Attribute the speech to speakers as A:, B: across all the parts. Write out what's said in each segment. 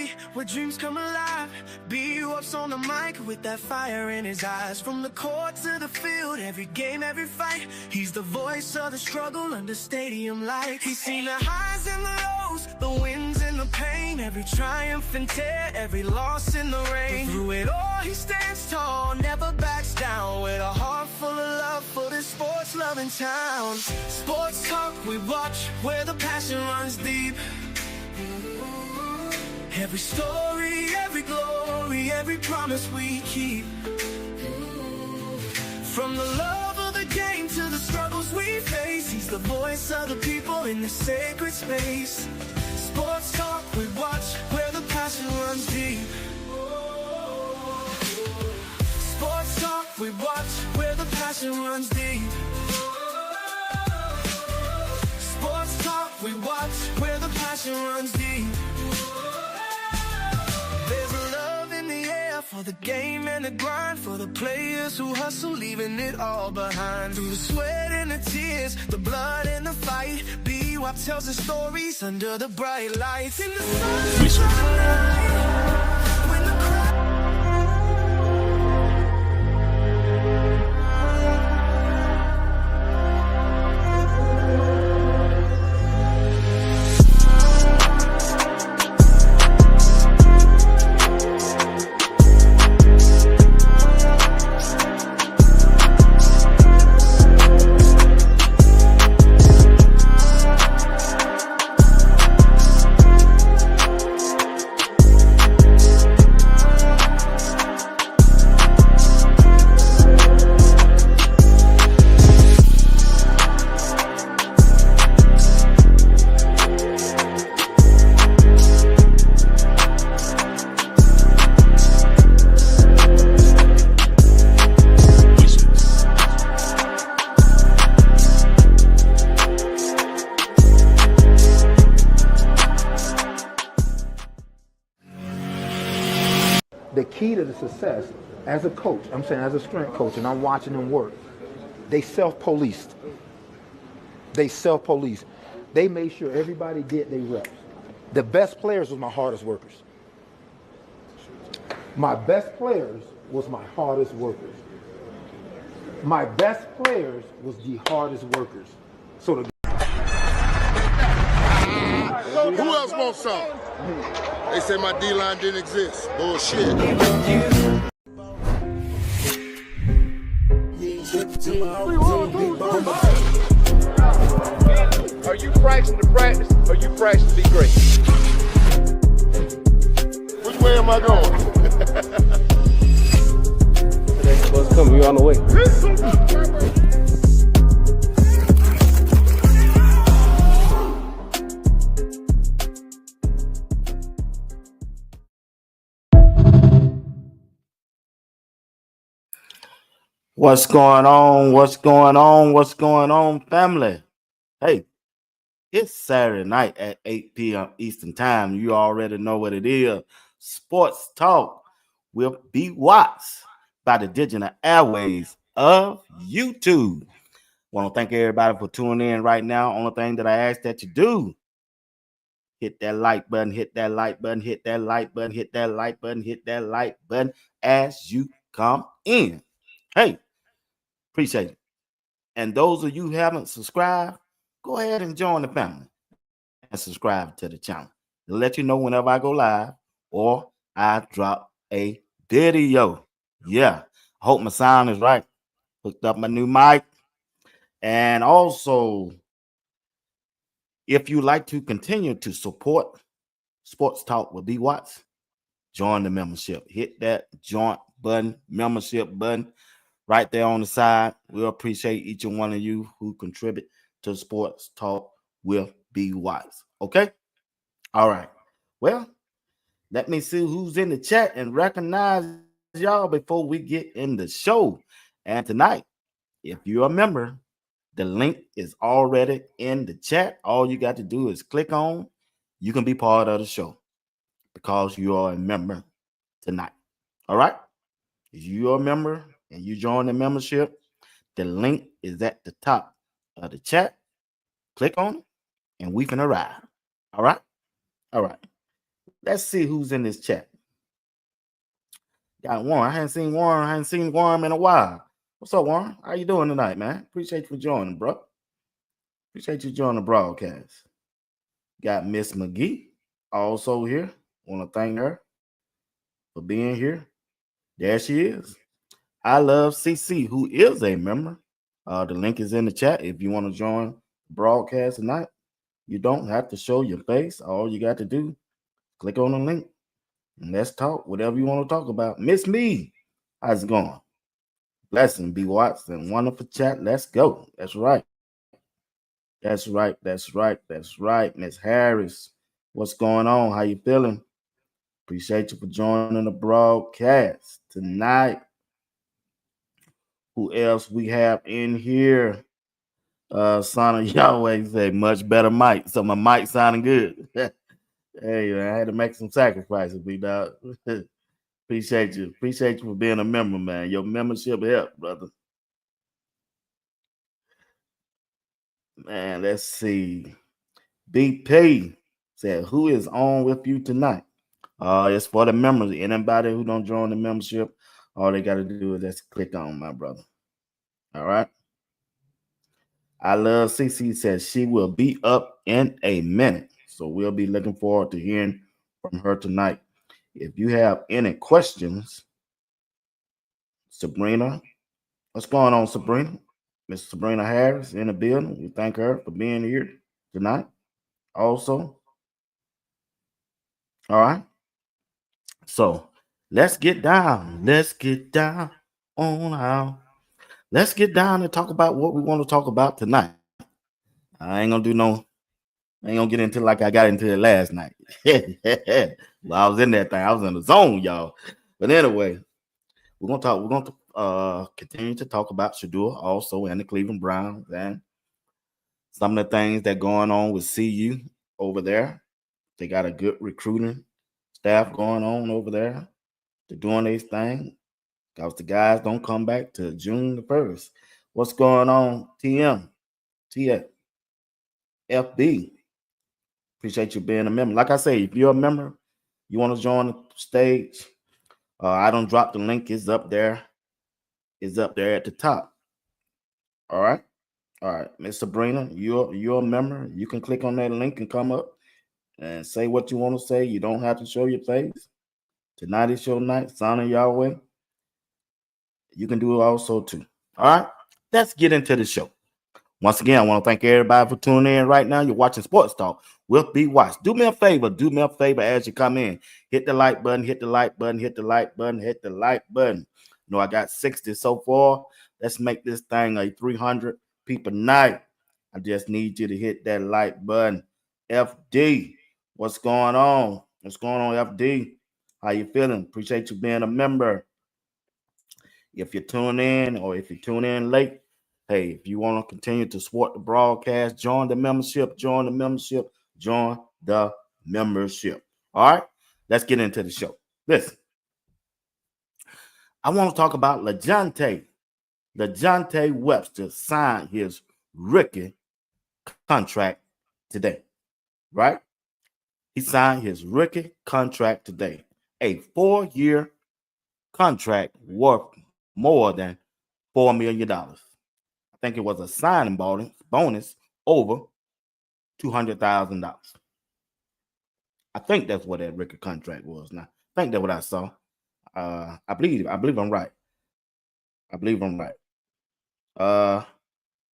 A: night where dreams come alive. B-Up's on the mic with that fire in his eyes. From the court to the field, every game, every fight, he's the voice of the struggle under stadium lights. He's seen the highs and the lows, the wins and the pain, every triumph and tear, every loss in the rain. But through it all he stands tall, never backs down, with a heart full of love for this sports loving town. Sports talk we watch, where the passion runs deep. Every story, every glory, every promise we keep. From the love of the game to the struggles we face, he's the voice of the people in the sacred space. Sports talk we watch, where the passion runs deep. Sports talk we watch, where the passion runs deep. Sports talk we watch, where the passion runs deep. There's a love in the air for the game and the grind, for the players who hustle, leaving it all behind. Through the sweat and the tears, the blood and the fight, B-Wop tells the stories under the bright lights. In the sunshine.
B: The key to the success as a coach, I'm saying as a strength coach, and I'm watching them work, they self-policed. They self-policed. They made sure everybody did their reps. The best players was my hardest workers. My best players was my hardest workers. My best players was the hardest workers. So the
C: who else wants some? They said my D-line didn't exist. Bullshit.
D: Are you practicing to practice, or are you practicing to be great?
C: Which way am I going?
D: Next bus coming, you on the way.
E: What's going on? What's going on? What's going on, family? Hey, it's Saturday night at 8 p.m. Eastern Time. You already know what it is. Sports Talk with B. Watts by the digital airways of YouTube. Want to thank everybody for tuning in right now. Only thing that I ask that you do, hit that like button, hit that like button, hit that like button, hit that like button, hit that like button as you come in. Hey, appreciate it. And those of you who haven't subscribed, go ahead and join the family and subscribe to the channel. It'll let you know whenever I go live or I drop a video. Yeah, I hope my sound is right. Hooked up my new mic. And also, if you like to continue to support Sports Talk with B. Watts, join the membership. Hit that joint button, membership button right there on the side. We'll appreciate each and one of you who contribute to Sports Talk with B. Watts. Okay? All right. Well, let me see who's in the chat and recognize y'all before we get in the show. And tonight, if you're a member, the link is already in the chat. All you got to do is click on. You can be part of the show because you are a member tonight. All right? If you're a member and you join the membership, the link is at the top of the chat. Click on it, and we finna ride. All right? All right. Let's see who's in this chat. Got Warren. I hadn't seen Warren in a while. What's up, Warren? How you doing tonight, man? Appreciate you for joining, bro. Appreciate you joining the broadcast. Got Miss McGee also here. Want to thank her for being here. There she is. I love CC, who is a member. The link is in the chat if you want to join the broadcast tonight. You don't have to show your face. All you got to do, click on the link and let's talk whatever you want to talk about. Miss Me, how's it going? Blessing, B. Watson, wonderful chat. Let's go. That's right. That's right. Miss Harris, what's going on? How you feeling? Appreciate you for joining the broadcast tonight. Who else we have in here? Son of Yahweh say much better mic. So my mic sounding good. Hey, man, I had to make some sacrifices, B dog. Appreciate you for being a member, man. Your membership help, brother. Man, let's see. BP said, who is on with you tonight? It's for the members. Anybody who don't join the membership, all they got to do is just click on, my brother. All right. I love CC says she will be up in a minute. So we'll be looking forward to hearing from her tonight. If you have any questions, Sabrina, what's going on, Sabrina? Miss Sabrina Harris in the building. We thank her for being here tonight. Also, all right. So let's get down. Let's get down on out. Let's get down and talk about what we want to talk about tonight. I ain't gonna get into like I got into it last night. Well, I was in that thing. I was in the zone, y'all. But anyway, we're gonna continue to talk about Shadua also and the Cleveland Browns and some of the things that going on with CU over there. They got a good recruiting staff going on over there. They're doing their thing. Because the guys don't come back to June the 1st. What's going on, TM? FB. Appreciate you being a member. Like I say, if you're a member, you want to join the stage, I don't drop the link. It's up there. It's up there at the top. All right. Miss Sabrina, you're a member. You can click on that link and come up and say what you want to say. You don't have to show your face. Tonight is your night. Son of Yahweh. You can do it also too. All right. Let's get into the show. Once again, I want to thank everybody for tuning in right now. You're watching Sports Talk with B. Watts. Do me a favor as you come in. Hit the like button. No, I got 60 so far. Let's make this thing a 300 people night. I just need you to hit that like button. FD, what's going on? FD? How you feeling? Appreciate you being a member. If you tune in or if you tune in late, hey, if you want to continue to support the broadcast, join the membership. All right, let's get into the show. Listen, I want to talk about LaJohnTay. LaJohnTay Wester signed his rookie contract today, right? He signed his rookie contract today, a 4-year contract worth more than $4 million. I think it was a signing bonus over $200,000. I think that's what that record contract was. Now, I think that's what I saw. I believe I'm right.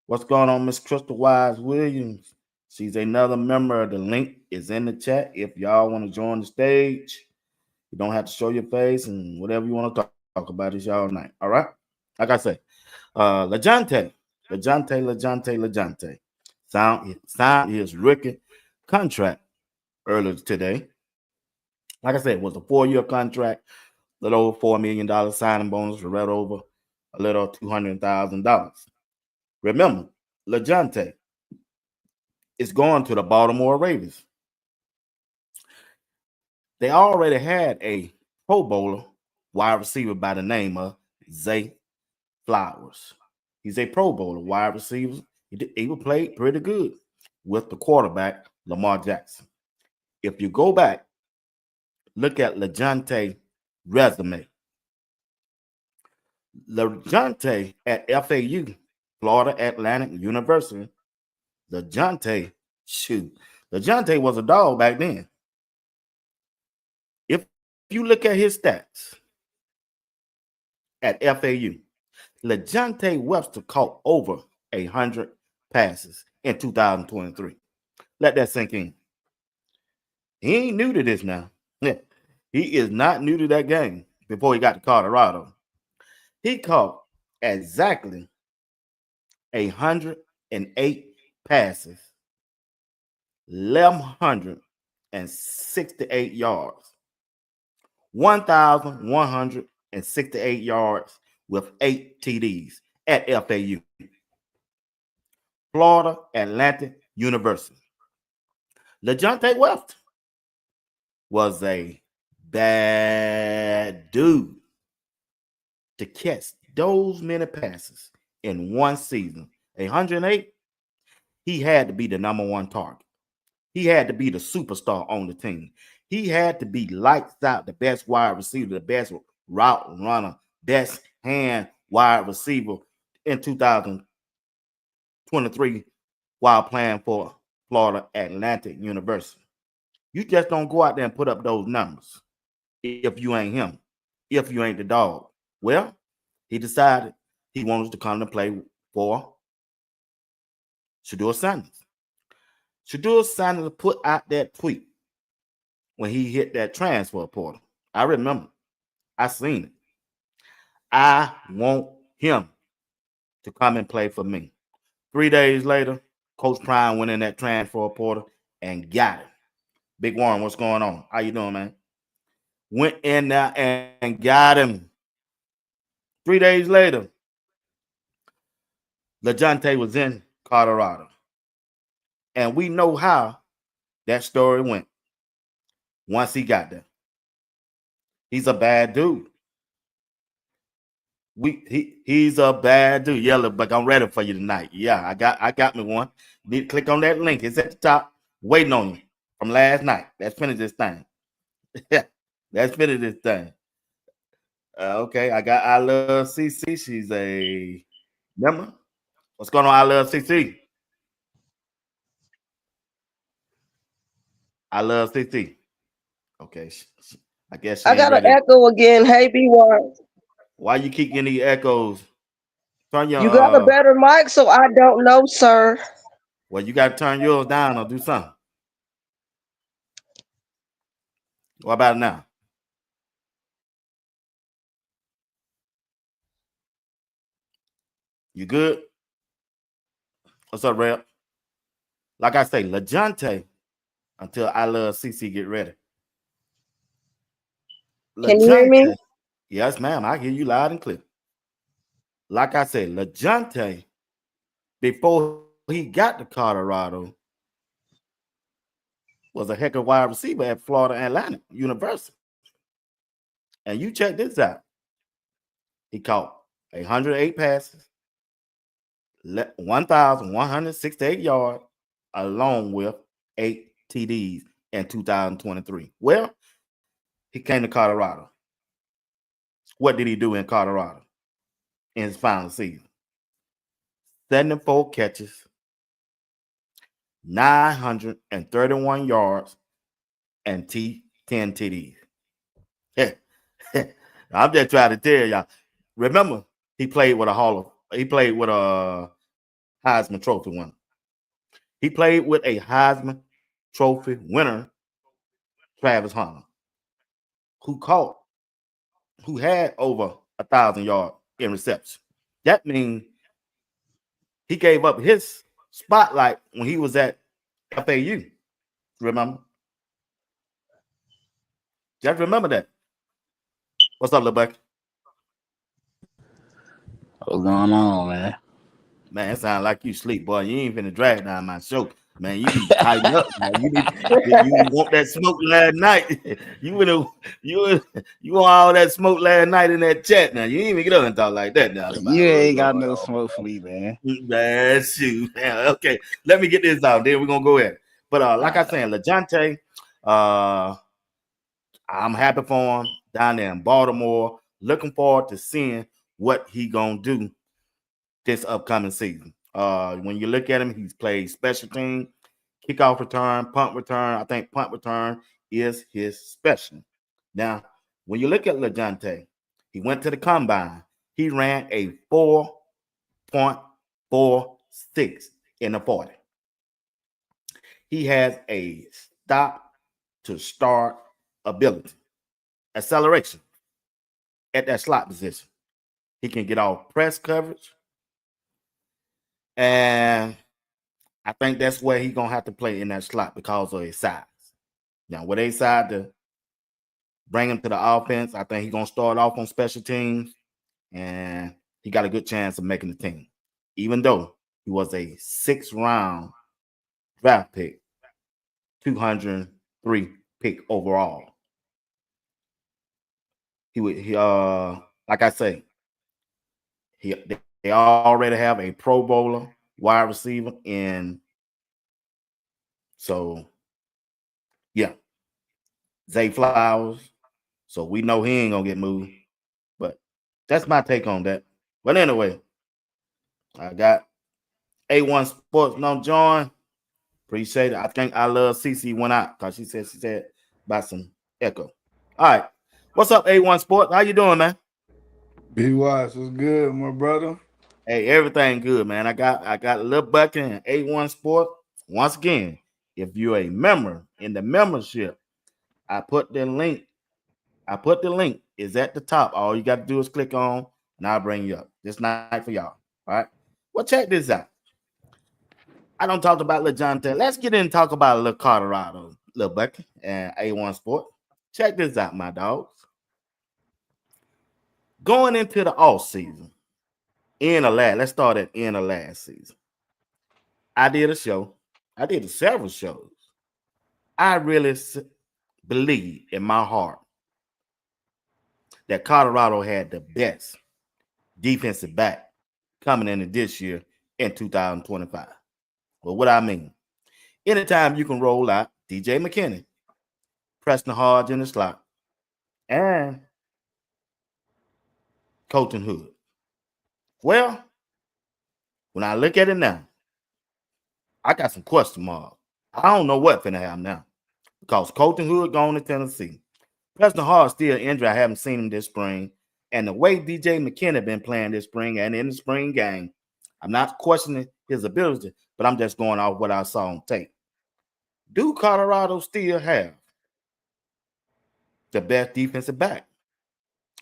E: What's going on, Miss Crystal Wise Williams? She's another member. The link is in the chat. If y'all want to join the stage, you don't have to show your face and whatever you want to talk about is y'all night. All right. Like I say, LaJohnTay signed his rookie contract earlier today. Like I said, it was a 4-year contract, a little over $4 million signing bonus, right over a little $200,000. Remember, LaJohnTay is going to the Baltimore Ravens. They already had a Pro Bowler wide receiver by the name of Zay Flowers. He's a Pro Bowler wide receiver. He played pretty good with the quarterback, Lamar Jackson. If you go back Look at LaJohnTay resume. LaJohnTay at FAU, Florida Atlantic University. LaJohnTay, shoot. LaJohnTay was a dog back then. If you look at his stats at FAU, LaJohnTay Wester caught over 100 passes in 2023. Let that sink in. He ain't new to this now. He is not new to that game before he got to Colorado. He caught exactly 108 passes, 1,168 yards, 1,168 yards with 8 TDs at FAU, Florida Atlantic University. LaJohnTay Wester was a bad dude to catch those many passes in one season. 108, he had to be the number one target. He had to be the superstar on the team. He had to be lights out, the best wide receiver, the best route runner, best hand wide receiver in 2023 while playing for Florida Atlantic University. You just don't go out there and put up those numbers if you ain't him, if you ain't the dog. Well, he decided he wanted to come to play for Shedeur Sanders. Shedeur Sanders put out that tweet when he hit that transfer portal. I remember. I seen it. I want him to come and play for me. 3 days later, Coach Prime went in that transfer portal and got it. Big Warren, what's going on? How you doing, man? Went in there and got him. 3 days later, LaJohnTay was in Colorado. And we know how that story went once he got there. He's a bad dude. He's a bad dude. Yeah, Lil Buckey, I'm ready for you tonight. Yeah, I got me one. Need to click on that link. It's at the top, waiting on you from last night. Let's finish this thing. Let's finish this thing. Okay, I got I Love CC. She's a member. What's going on, I Love CC? I Love CC. Okay, I guess she
F: I
E: ain't
F: got an
E: ready.
F: echo again. Hey, B1.
E: Why you keep getting these echoes? Turn your
F: You got a better mic, so I don't know, sir.
E: well, you got to turn yours down or do something. What about now? You good? What's up, Rep? Like I say, LaJohnTay until I Love CC get ready.
F: Can you hear me?
E: Yes, ma'am. I hear you loud and clear. Like I said, LaJohnTay, before he got to Colorado, was a heck of a wide receiver at Florida Atlantic University. And you check this out. He caught 108 passes, 1,168 yards, along with 8 TDs in 2023. Well, he came to Colorado. What did he do in Colorado in his final season? 74 catches, 931 yards, and 10 TDs. I'm just trying to tell y'all. Remember, he played with a Heisman Trophy winner. He played with a Heisman Trophy winner, Travis Hunter, who had over 1,000 yards in reception. That means he gave up his spotlight when he was at FAU. Remember? Just remember that. What's up, Lil Buckey?
G: What's going on, man?
E: Man, it sounds like you sleep, boy. You ain't finna drag down my show. Man, you need to tighten up, man. You want that smoke last night. You want all that smoke last night in that chat now. You ain't even get up and talk like that now.
G: You ain't got no smoke for me, man.
E: Man, shoot. Okay, let me get this out. Then we're gonna go ahead. But like I said, LaJohnTay, I I'm happy for him down there in Baltimore. Looking forward to seeing what he gonna do this upcoming season. When you look at him, he's played special team, kickoff return, punt return. I think punt return is his special. Now, when you look at LaJohnTay, he went to the combine. He ran a 4.46 in the 40. He has a stop to start ability, acceleration at that slot position. He can get off press coverage. And I think that's where he's going to have to play in that slot because of his size. Now, when they decide to bring him to the offense, I think he's going to start off on special teams, and he got a good chance of making the team, even though he was a 6th-round draft pick, 203 pick overall. He like I say, they already have a Pro Bowler wide receiver in. So, yeah, Zay Flowers. So we know he ain't gonna get moved. But that's my take on that. But anyway, I got A1 Sports no join. Appreciate it. I think I love CC went out because she said about some echo. All right. What's up, A1 Sports? How you doing, man?
H: Be wise, what's good, my brother?
E: Hey, everything good, man. I got Lil Buckey and A1 Sports. Once again, if you're a member in the membership, I put the link. Is at the top. All you got to do is click on, and I'll bring you up. This night for y'all. All right. Well, check this out. I don't talk about LaJohnTay. Let's get in and talk about Lil Colorado, Lil Buckey, and A1 Sport. Check this out, my dogs. Going into the off season, let's start at end of last season. I did a show. I did several shows. I really believe in my heart that Colorado had the best defensive back coming into this year in 2025. Well, what I mean, anytime you can roll out DJ McKinney, Preston Hodge in the slot, and Colton Hood. Well, when I look at it now, I got some question marks. I don't know what's finna happen now because Colton Hood gone to Tennessee. Preston Hodge still injured. I haven't seen him this spring. And the way DJ McKinney been playing this spring and in the spring game, I'm not questioning his ability, but I'm just going off what I saw on tape. Do Colorado still have the best defensive back?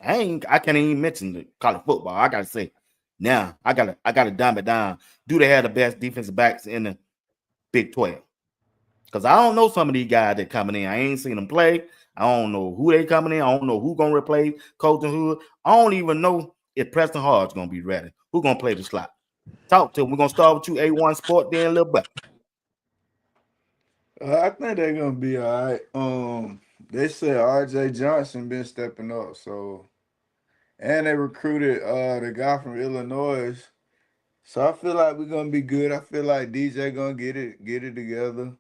E: I can't even mention the college football. I gotta say, now I gotta dumb it down. Do they have the best defensive backs in the Big 12? Because I don't know some of these guys that coming in. I ain't seen them play. I don't know who they coming in. I don't know who gonna replace Colton Hood. I don't even know if Preston Hard's gonna be ready. Who gonna play the slot? Talk to him. We're gonna start with you, A1 Sport, then Lil Buckey.
H: I think they're gonna be all right. They said RJ Johnson been stepping up, so and they recruited the guy from Illinois. So I feel like we're gonna be good. I feel like DJ gonna get it together.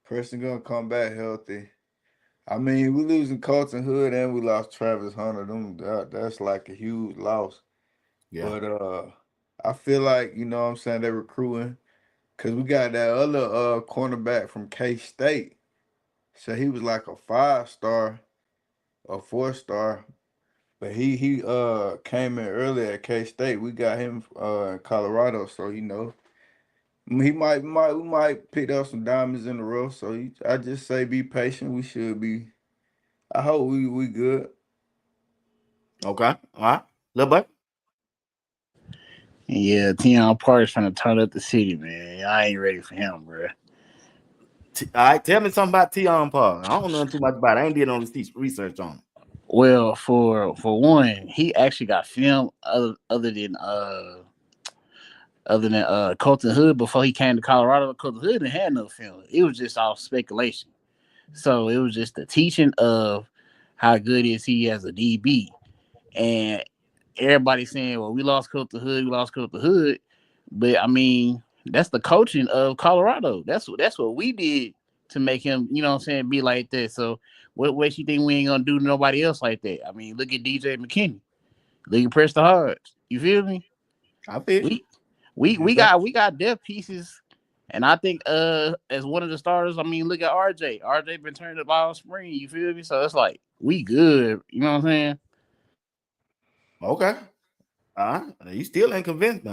H: Preston gonna come back healthy. I mean, we losing Colton Hood and we lost Travis Hunter. That's like a huge loss.
E: Yeah.
H: But I feel like, you know what I'm saying, they're recruiting. Cause we got that other cornerback from K-State. So he was like a 5-star, a 4-star. But he came in early at K-State. We got him in Colorado, so you know. We might pick up some diamonds in the rough. So I just say be patient. We should be. I hope we good.
E: Okay. All right. Lil Buckey.
G: Yeah, Tion Park's trying to turn up the city, man. I ain't ready for him, bro.
E: All right. Tell me something about Tion Park. I don't know too much about it. I ain't did no research on him.
G: Well, for one, he actually got film other than Colton Hood before he came to Colorado. Colton Hood didn't have no film. It was just all speculation. So it was just the teaching of how good is he as a DB. And everybody saying, well, we lost Colton Hood. But I mean, that's the coaching of Colorado. That's what we did to make him, you know what I'm saying, be like that. So what way you think we ain't gonna do to nobody else like that? I mean, look at DJ McKinney. Look at Preston Hards. You feel me?
E: I feel
G: We got depth pieces. And I think as one of the starters, I mean, look at RJ. RJ been turned up all spring, you feel me? So it's like we good, you know what I'm saying?
E: Okay. You still ain't convinced me.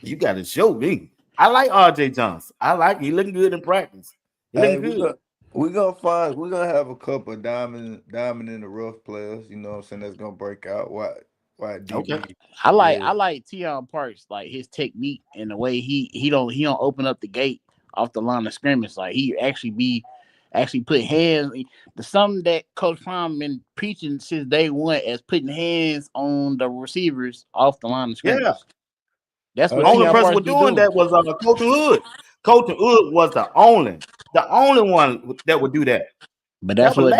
E: You got to show me. I like RJ Johnson. I like he looking good in practice. He looking good.
H: We're gonna have a couple of diamond in the rough players, you know what I'm saying, that's gonna break out. Why DB?
E: Okay.
G: I like Tion Parks, like his technique and the way he don't open up the gate off the line of scrimmage. Like he actually put hands. The something that Coach Prime been preaching since day one as putting hands on the receivers off the line of scrimmage.
E: Yeah.
G: That's what
E: the only
G: Tion
E: person
G: Parks
E: was doing that was Coach Hood. Coach Hood was the only one that would do that.
G: But that's what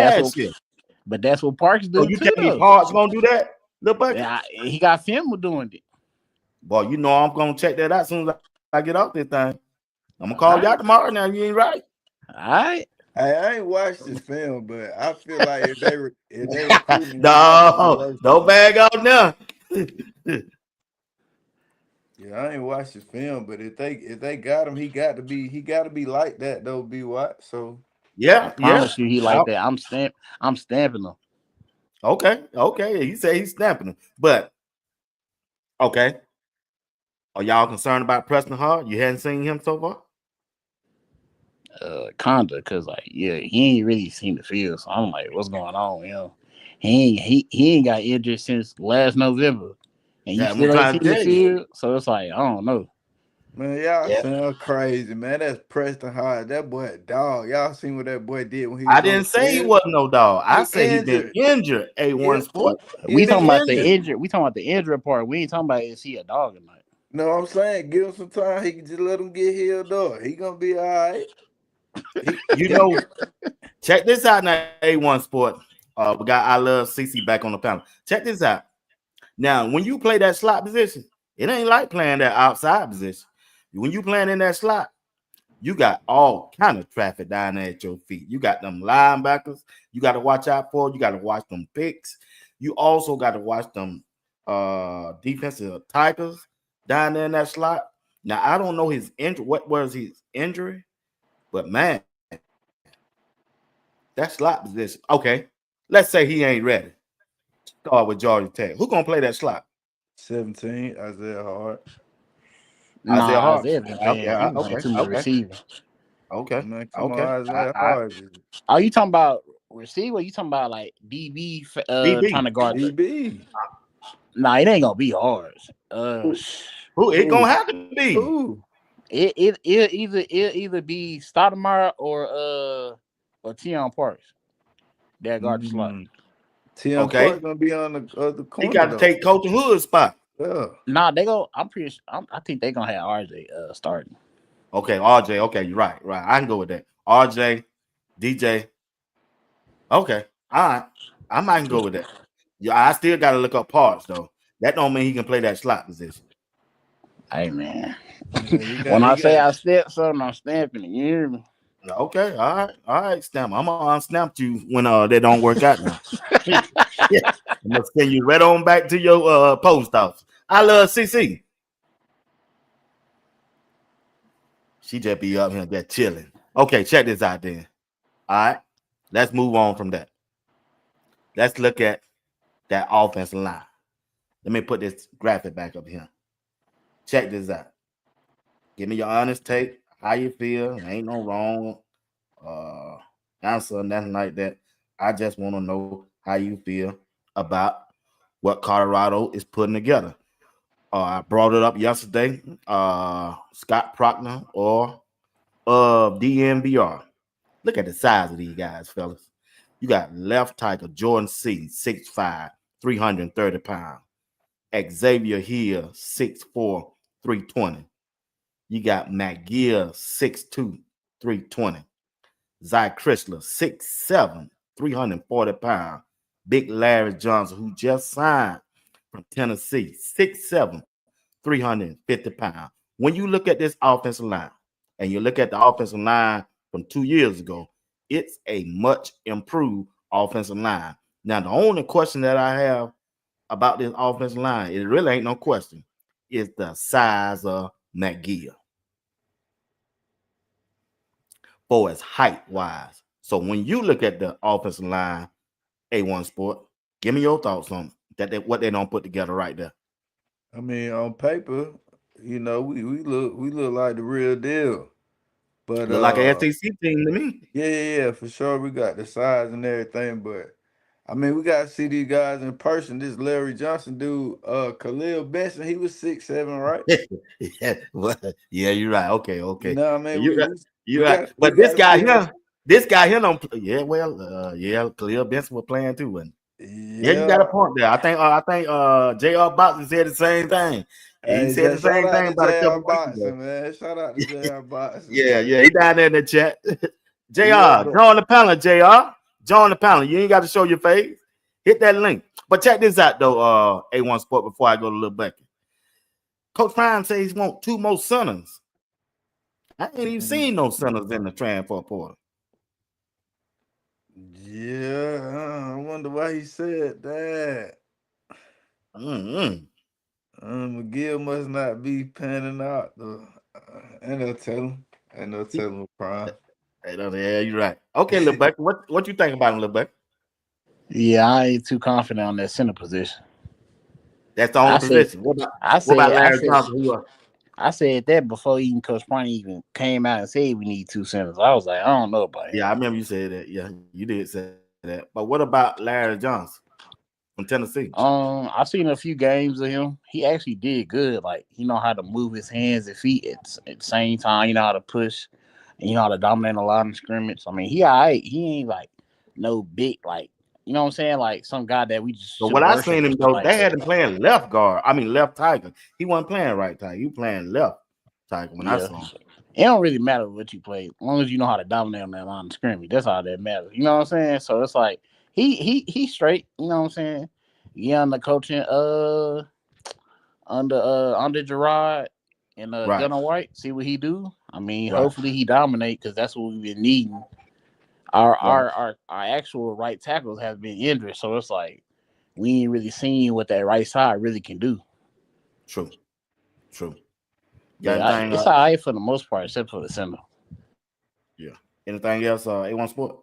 G: Parks do.
E: So you tell me Parks gonna do that? Lil Buckey?
G: Yeah, he got film doing it.
E: Boy, you know I'm gonna check that out as soon as I get off this thing. I'm gonna call y'all tomorrow. Now you ain't right.
G: All right.
H: I ain't watched this film, but I feel like if they recruit him,
E: don't bag out now.
H: Yeah, I ain't watched his film, but if they got him, he got to be like that though, B Watt. So
E: yeah,
G: I promise you he like that. I'm stamping him.
E: Okay. He said he's stamping him, but okay. Are y'all concerned about Preston Hart? You hadn't seen him so far?
G: Kinda, because he ain't really seen the field. So I'm like, what's going on? You know, he ain't got injured since last November, and you still ain't seen the field. So it's like, I don't know.
H: Man, y'all sound crazy, man. That's Preston Hart. That boy a dog. Y'all seen what that boy did when he was
E: I didn't say he wasn't no dog. I said he been injured. A1 Sport.
G: We talking about the injury. We talking about the injury part. We ain't talking about is he a dog or not.
H: No, I'm saying give him some time. He can just let him get healed up. He gonna be all right.
E: Check this out now, A1 Sport. We got I Love CC back on the panel. Check this out. Now, when you play that slot position, it ain't like playing that outside position. When you playing in that slot, you got all kind of traffic down there at your feet. You got them linebackers you got to watch out for. You got to watch them picks. You also got to watch them defensive tigers down there in that slot. Now, I don't know his injury. What was his injury? But, man, that slot position. Okay, let's say he ain't ready. Start with Georgia Tech. Who going to play that slot?
H: 17, Isaiah Hart.
G: Isaiah been playing.
E: Okay.
H: Man, come on, Isaiah Hart.
G: Are you talking about receiver? You talking about like DB? Trying to guard
H: DB.
G: Nah, it ain't gonna be hard.
E: Who it gonna have to be?
H: Who?
G: It'll either be Stoudemire or Tion Parks. That guard the slot.
H: Tion Parks gonna be on the other corner.
E: He got to take Coach Hood's spot.
H: Yeah.
G: Nah, they go. I'm pretty sure. I think they gonna have RJ starting.
E: Okay, RJ. Okay, you're right. I can go with that. RJ, DJ. Okay, all right. I might go with that. Yeah, I still got to look up Parks though. That don't mean he can play that slot position.
G: Hey man, when I say I stamp something, I'm stamping it. You hear me?
E: Okay, all right, stamp. I'm gonna unstamp you when they don't work out now. Yeah, I'm gonna send you right on back to your post office. I love CC. She just be up here just chilling. Okay, check this out then. All right, let's move on from that. Let's look at that offensive line. Let me put this graphic back up here. Check this out. Give me your honest take. How you feel? Ain't no wrong answer, nothing like that. I just want to know how you feel about what Colorado is putting together. I brought it up yesterday. Scott Proctor or DNVR. Look at the size of these guys, fellas. You got left tackle Jordan C, 6'5", 330 pounds. Xavier Hill, 6'4", 320. You got McGill, 6'2", 320. Zy Chrysler, 6'7", 340 pounds. Big Larry Johnson, who just signed from Tennessee, 6'7", 350 pounds. When you look at this offensive line, and you look at the offensive line from 2 years ago, it's a much improved offensive line. Now, the only question that I have about this offensive line, it really ain't no question, is the size of McGill for its height wise. So when you look at the offensive line, A1 Sport, give me your thoughts on that. What they don't put together right there.
H: I mean, on paper, we look like the real deal. But
E: Look like an SEC team to me.
H: yeah, for sure. We got the size and everything, but I mean, we got to see these guys in person. This Larry Johnson dude, Khalil Benson, he was 6'7", right?
E: Yeah, you're right. Okay.
H: You know what I mean?
E: You're right. But this guy here don't play. Yeah, well, Khalil Benson was playing too, and yeah, you got a point there. I think J.R. Boxing said the same thing. He said the same thing about a couple weeks ago.
H: Man. Shout out to J.R. Boxing.
E: Yeah, he down there in the chat. JR,
H: Yeah,
E: join the panel, JR. Join the panel. You ain't got to show your face. Hit that link. But check this out, though, A1 Sport, before I go to Lil Buckey. Coach Prime says he wants 2 more centers. I ain't even seen no centers in the transfer portal.
H: Yeah, I wonder why he said that. McGill must not be panning out, though. Ain't no telling. Prime.
E: Yeah, you're right. Okay, Lil Buckey, what you think about him, Lil Buckey?
G: Yeah, I ain't too confident on that center position.
E: That's the only position. What about Larry Johnson?
G: I said that before even Coach Prime even came out and said we need 2 centers. I was like, I don't know about it.
E: Yeah, I remember you said that. Yeah, you did say that. But what about Larry Johnson from Tennessee?
G: I've seen a few games of him. He actually did good. Like, he know how to move his hands and feet at the same time. You know how to push, and you know how to dominate a lot of scrimmage. I mean, he all right. He ain't like no big, like, you know what I'm saying? Like some guy that we just.
E: So what I seen him though, they had him playing left guard. I mean left tackle. He wasn't playing right tackle. He was playing left tackle when I saw him.
G: It don't really matter what you play, as long as you know how to dominate on that line of scrimmage. That's all that matters. You know what I'm saying? So it's like he's straight. You know what I'm saying? Yeah, on the coaching under Gerard and Gunnar White. See what he do. I mean, hopefully he dominate, because that's what we've been needing. Our actual right tackles have been injured, so it's like we ain't really seen what that right side really can do.
E: True.
G: Yeah, it's all right for the most part, except for the center.
E: Yeah. Anything else? A1 Sport?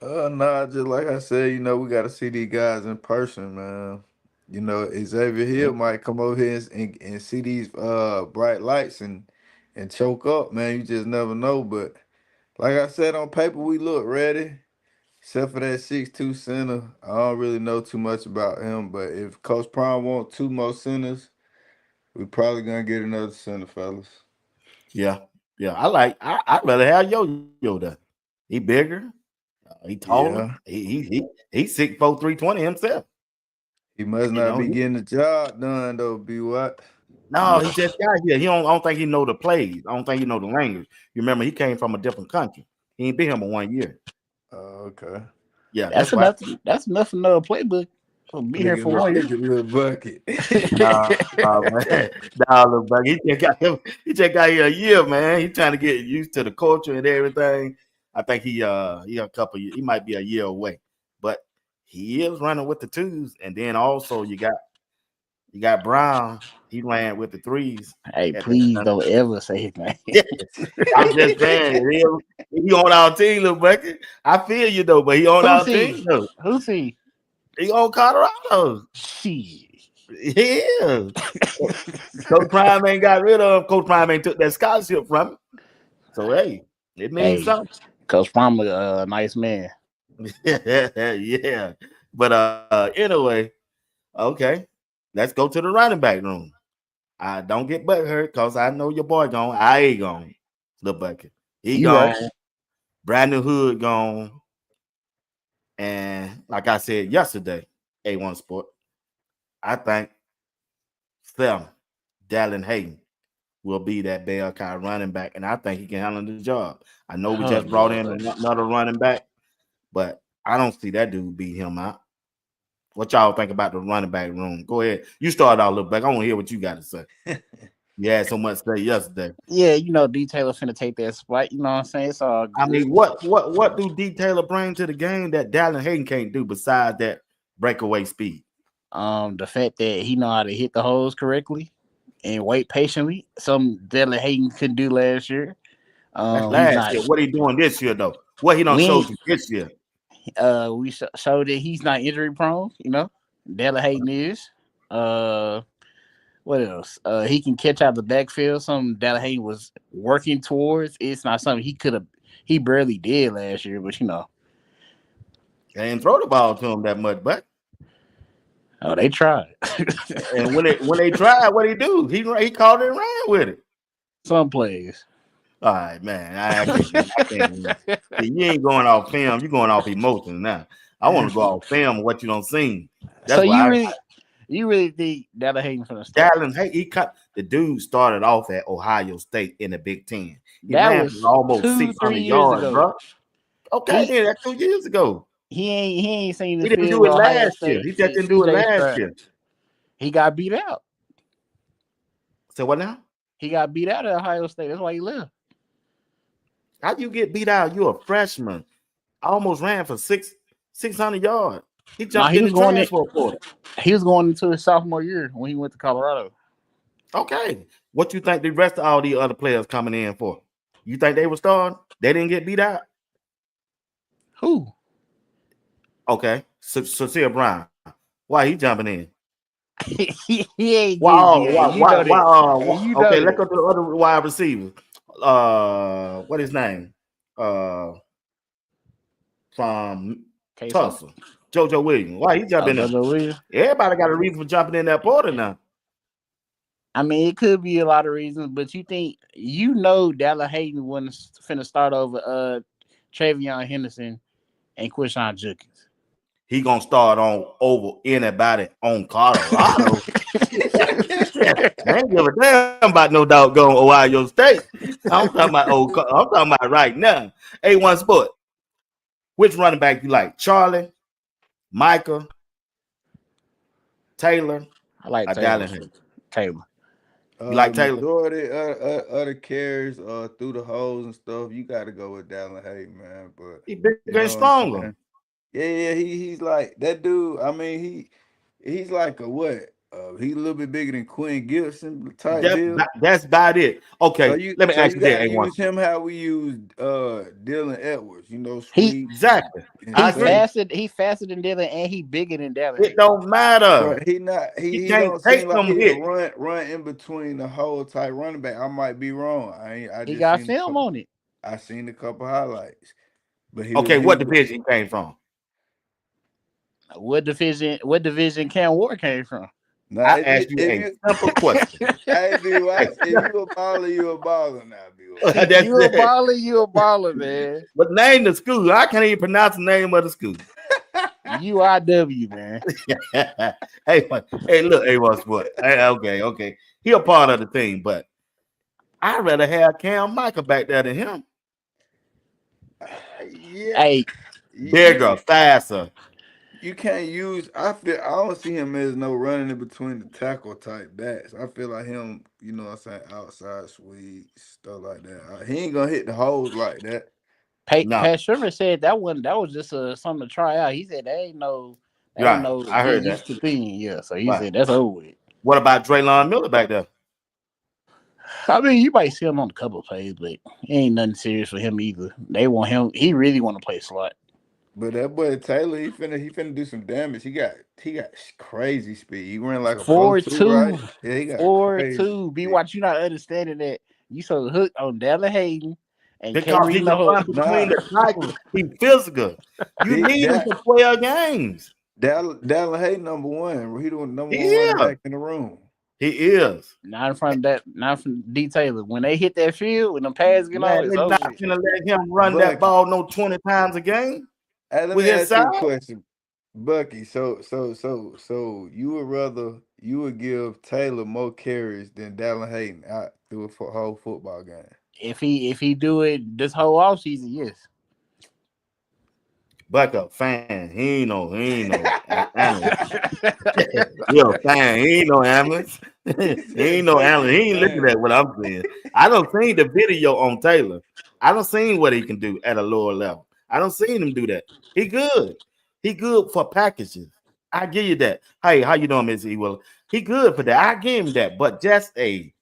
H: Nah, just like I said, we got to see these guys in person, man. Xavier Hill might come over here and see these bright lights and choke up, man. You just never know. But like I said, on paper, we look ready, except for that 6'2" center. I don't really know too much about him, but if Coach Prime wants 2 more centers, we probably gonna get another center, fellas.
E: Yeah. I'd rather have Yo there. He bigger, he taller. Yeah. He's 6'4", 320 himself.
H: He must not be getting the job done though. Be what?
E: No, he just got here. I don't think he know the plays. I don't think he know the language. You remember, he came from a different country. He ain't been here for 1 year.
H: Okay.
E: Yeah,
G: that's enough to know a playbook. Be here for 1 year.
H: Lil Buckey.
E: Man. Lil Buckey. He just got here a year, man. He's trying to get used to the culture and everything. I think he a couple years. He might be a year away, but he is running with the 2s, and then also you got Brown. He ran with the 3s.
G: Hey, please don't ever say his name.
E: I'm just saying, he on our team, Lil Buckey. I feel you though, but he on our team though.
G: Who's he?
E: He on Colorado. Yeah. Coach Prime ain't got rid of him. Coach Prime ain't took that scholarship from him. So hey, it means something.
G: Coach Prime a nice man.
E: Yeah. But anyway, okay. Let's go to the running back room. I don't get butt hurt, because I know your boy gone. I ain't gone. Lil Buckey. He gone. Right. Brandon Hood gone. And like I said yesterday, A1 Sport, I think Dallin Hayden will be that bell cow running back, and I think he can handle the job. I know we just brought in another running back, but I don't see that dude beat him out. What y'all think about the running back room? Go ahead. You start out, Lil Buckey. I want to hear what you got to say. You had so much to say yesterday.
G: Yeah, D Taylor finna take that spot. You know what I'm saying? It's all good.
E: I mean, what do D Taylor bring to the game that Dallin Hayden can't do besides that breakaway speed?
G: The fact that he know how to hit the holes correctly and wait patiently, some Dallin Hayden couldn't do last year.
E: That's
G: He's
E: last
G: not.
E: year. What he doing this year though? What he done showed you this year?
G: We showed that he's not injury prone. Dallin Hayden is. What else? He can catch out the backfield. Something Dallin Hayden was working towards. It's not something he barely did last year, but
E: They didn't throw the ball to him that much, but
G: they tried.
E: and when they tried, what he do? He caught it and ran with it.
G: Some plays.
E: All right, man. I can't. You ain't going off film. You're going off emotion now. I want to go off film of what you don't seen.
G: That's so you really think Dallin Hayden from the start?
E: Dallin, he cut the dude started off at Ohio State in the Big Ten. He
G: that
E: ran
G: was
E: for almost 600 yards,
G: ago.
E: bro. Okay, then that's 2 years ago.
G: He ain't seen the
E: He didn't do it last year. He just didn't do it last year.
G: He got beat out.
E: So what now?
G: He got beat out at Ohio State. That's why he left.
E: How you get beat out? You're a freshman. I almost ran for 600 yards. He jumped in the transfer portal.
G: He was going into his sophomore year when he went to Colorado.
E: Okay. What you think the rest of all the other players coming in for? You think they were starting? They didn't get beat out?
G: Who?
E: Okay. Cecile Brown. Why he jumping in?
G: he ain't
E: why? Okay, let's go to the other wide receiver. What his name? From Tulsa. JoJo Williams. Why he jumping in?
G: JoJo Williams.
E: Everybody got a reason for jumping in that portal now.
G: I mean, it could be a lot of reasons, but you think Dallin Hayden wasn't finna start over Travion Henderson and Quishon Judkins.
E: He gonna start over anybody on Colorado. I ain't give a damn about no doggone Ohio State. I'm talking about right now. A1 Sport. Which running back you like? Charlie, Micah, Taylor.
G: I like Taylor.
E: You like Taylor?
H: Majority other carries through the holes and stuff. You got to go with Dallin Hayden, man. But
E: he bigger and stronger.
H: Yeah. He's like that dude. I mean, he's like a what? He's a little bit bigger than Quinn Gibson type deal.
E: That's about it. Okay, let me ask you that.
H: Use him how we use Dylan Edwards.
E: Exactly.
G: He faster than Dylan, and he bigger than Dylan.
E: It don't matter.
H: But he
E: can't take them hits.
H: Run in between the whole type running back. I might be wrong.
G: He got film on it.
H: I seen a couple highlights. But
E: what division he came from?
G: What division Cam Ward came from?
H: Now,
E: I asked you a simple question.
H: Hey, B-White, if you a baller now, B-White.
G: You a baller, man.
E: But name the school. I can't even pronounce the name of the school.
G: UIW, man.
E: Hey, look, A1 Sport. Okay. He a part of the team, but I'd rather have Cam Michael back there than him.
H: Yeah.
G: Hey,
E: bigger, faster.
H: You can't use. I don't see him as no running in between the tackle type backs. I feel like him, outside sweep stuff like that. He ain't gonna hit the holes like that.
G: Pat Sherman said that was just something to try out. He said I heard that. Thing. Yeah, so he said that's over with.
E: What about Draylon Miller back there?
G: I mean, you might see him on a couple of plays, but it ain't nothing serious for him either. They want him. He really want to play slot.
H: But that boy Taylor, he finna do some damage. He got crazy speed. He ran like a
G: 4.2.
H: Right? Yeah, he got
G: 4.2. B-Watch, you not understanding that. You so hooked on Dallin Hayden and
E: because he can run between the cycles. He's physical. You need him to play our games.
H: Dallin Hayden number one. He the number one running back in the room.
E: He is.
G: Not from D. Taylor. When they hit that field, when the pads get on,
E: they're not gonna let him run that ball 20 times a game.
H: Hey, let me ask you a question, Bucky. So you would give Taylor more carries than Dallin Hayden out through a whole football game?
G: If he do it this whole offseason, yes.
E: Buck up fan. He ain't no analyst. You're a fan. He ain't no analyst. He ain't no analyst. He ain't looking at what I'm saying. I don't seen the video on Taylor. I don't seen what he can do at a lower level. I don't seen him do that. He good. He good for packages. I give you that. Hey, how you doing, Miss E? Well, he good for that. I give him that. But just a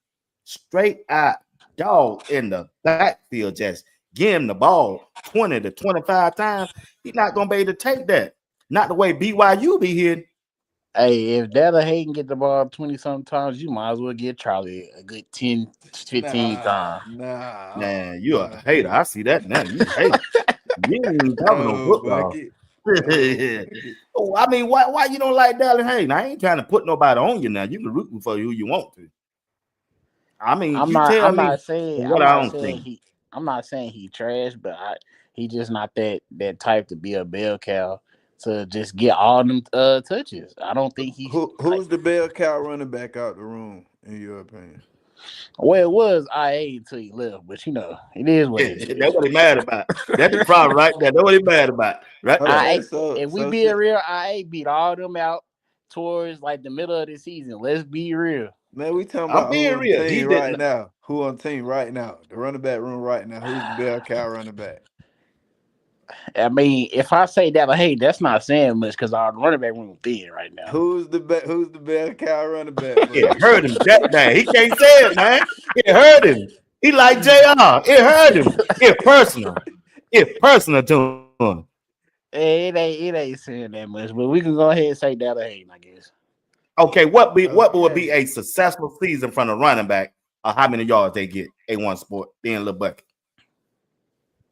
E: straight out dog in the backfield, just give him the ball 20 to 25 times. He's not gonna be able to take that. Not the way BYU be here.
G: Hey, if Dallin can get the ball 20-something times, you might as well get Charlie a good 10, 15 times.
E: Man, you a hater. I see that now. You hate. You ain't even talking no football. Oh, I mean, why you don't like Dallin Hayden? I ain't trying to put nobody on you now. You can root for who you want to. I mean,
G: I'm not saying he trash, but he just not that type to be a bell cow to just get all them touches. I don't think he's
H: who's the bell cow running back out the room, in your opinion?
G: Well, it was IA until he left, but you know, it is what it is.
E: That's what he mad about. That's the problem right there. That's what he mad about. Right there.
G: If we be real, IA beat all them out towards like the middle of the season. Let's be real.
H: Man, we talking about who on the team right now. Who on the team right now? The running back room right now. Who's the bell cow running back?
G: I mean, if I say that, hey, that's not saying much because our running back room thin right now.
H: Who's the bell cow running back?
E: It hurt him that day. He can't say it, man. It hurt him. He like JR. It hurt him. It's personal. It's personal to him.
G: It ain't saying that much, but we can go ahead and say that, hey, I guess.
E: Okay, what would be a successful season from a running back? Or how many yards they get? A1 Sport, then Lil Buckey.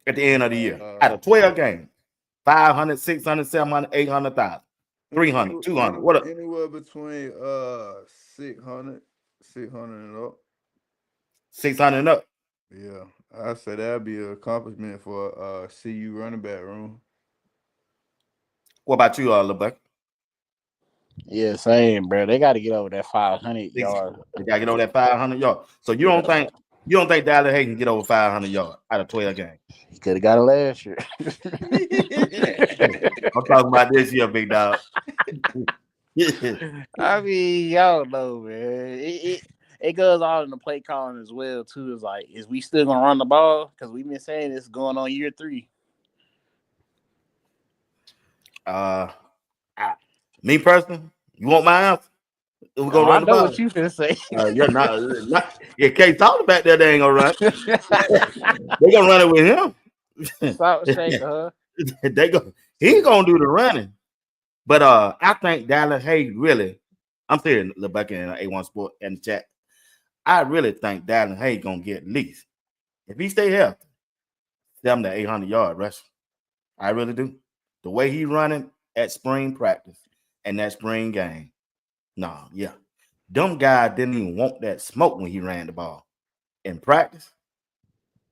E: At the end of the year, out of 12 games, 500, 600, 700, 800,000, 300, 200. What up?
H: Anywhere between 600 and up.
E: 600 and up.
H: Yeah, I say that'd be an accomplishment for CU running back room.
E: What about you, Lil Buckey?
G: Yeah, same, bro. They got to get over that 500 yards.
E: They got to get over that 500 yards. So you don't think Dallin Hayden can get over 500 yards out of 12 games?
G: He could have got it last year.
E: I'm talking about this year, big dog.
G: I mean, y'all know, man. It goes all in the play calling as well, too. It's like, is we still gonna run the ball? Because we've been saying it's going on year 3.
E: Me personally, you want my answer? We're gonna run the ball.
G: I know what you finna say.
E: You're not. If K talking back there, they ain't gonna run. They gonna run it with him.
G: Stop shaking, huh?
E: He gonna do the running. But I think Dallin Hayden really. I'm saying Lil Buckey in A1 Sport in the chat. I really think Dallin Hayden gonna get at least, if he stay healthy, 700 to 800 yard rush. I really do. The way he running at spring practice and that spring game. No, yeah. Them guys didn't even want that smoke when he ran the ball in practice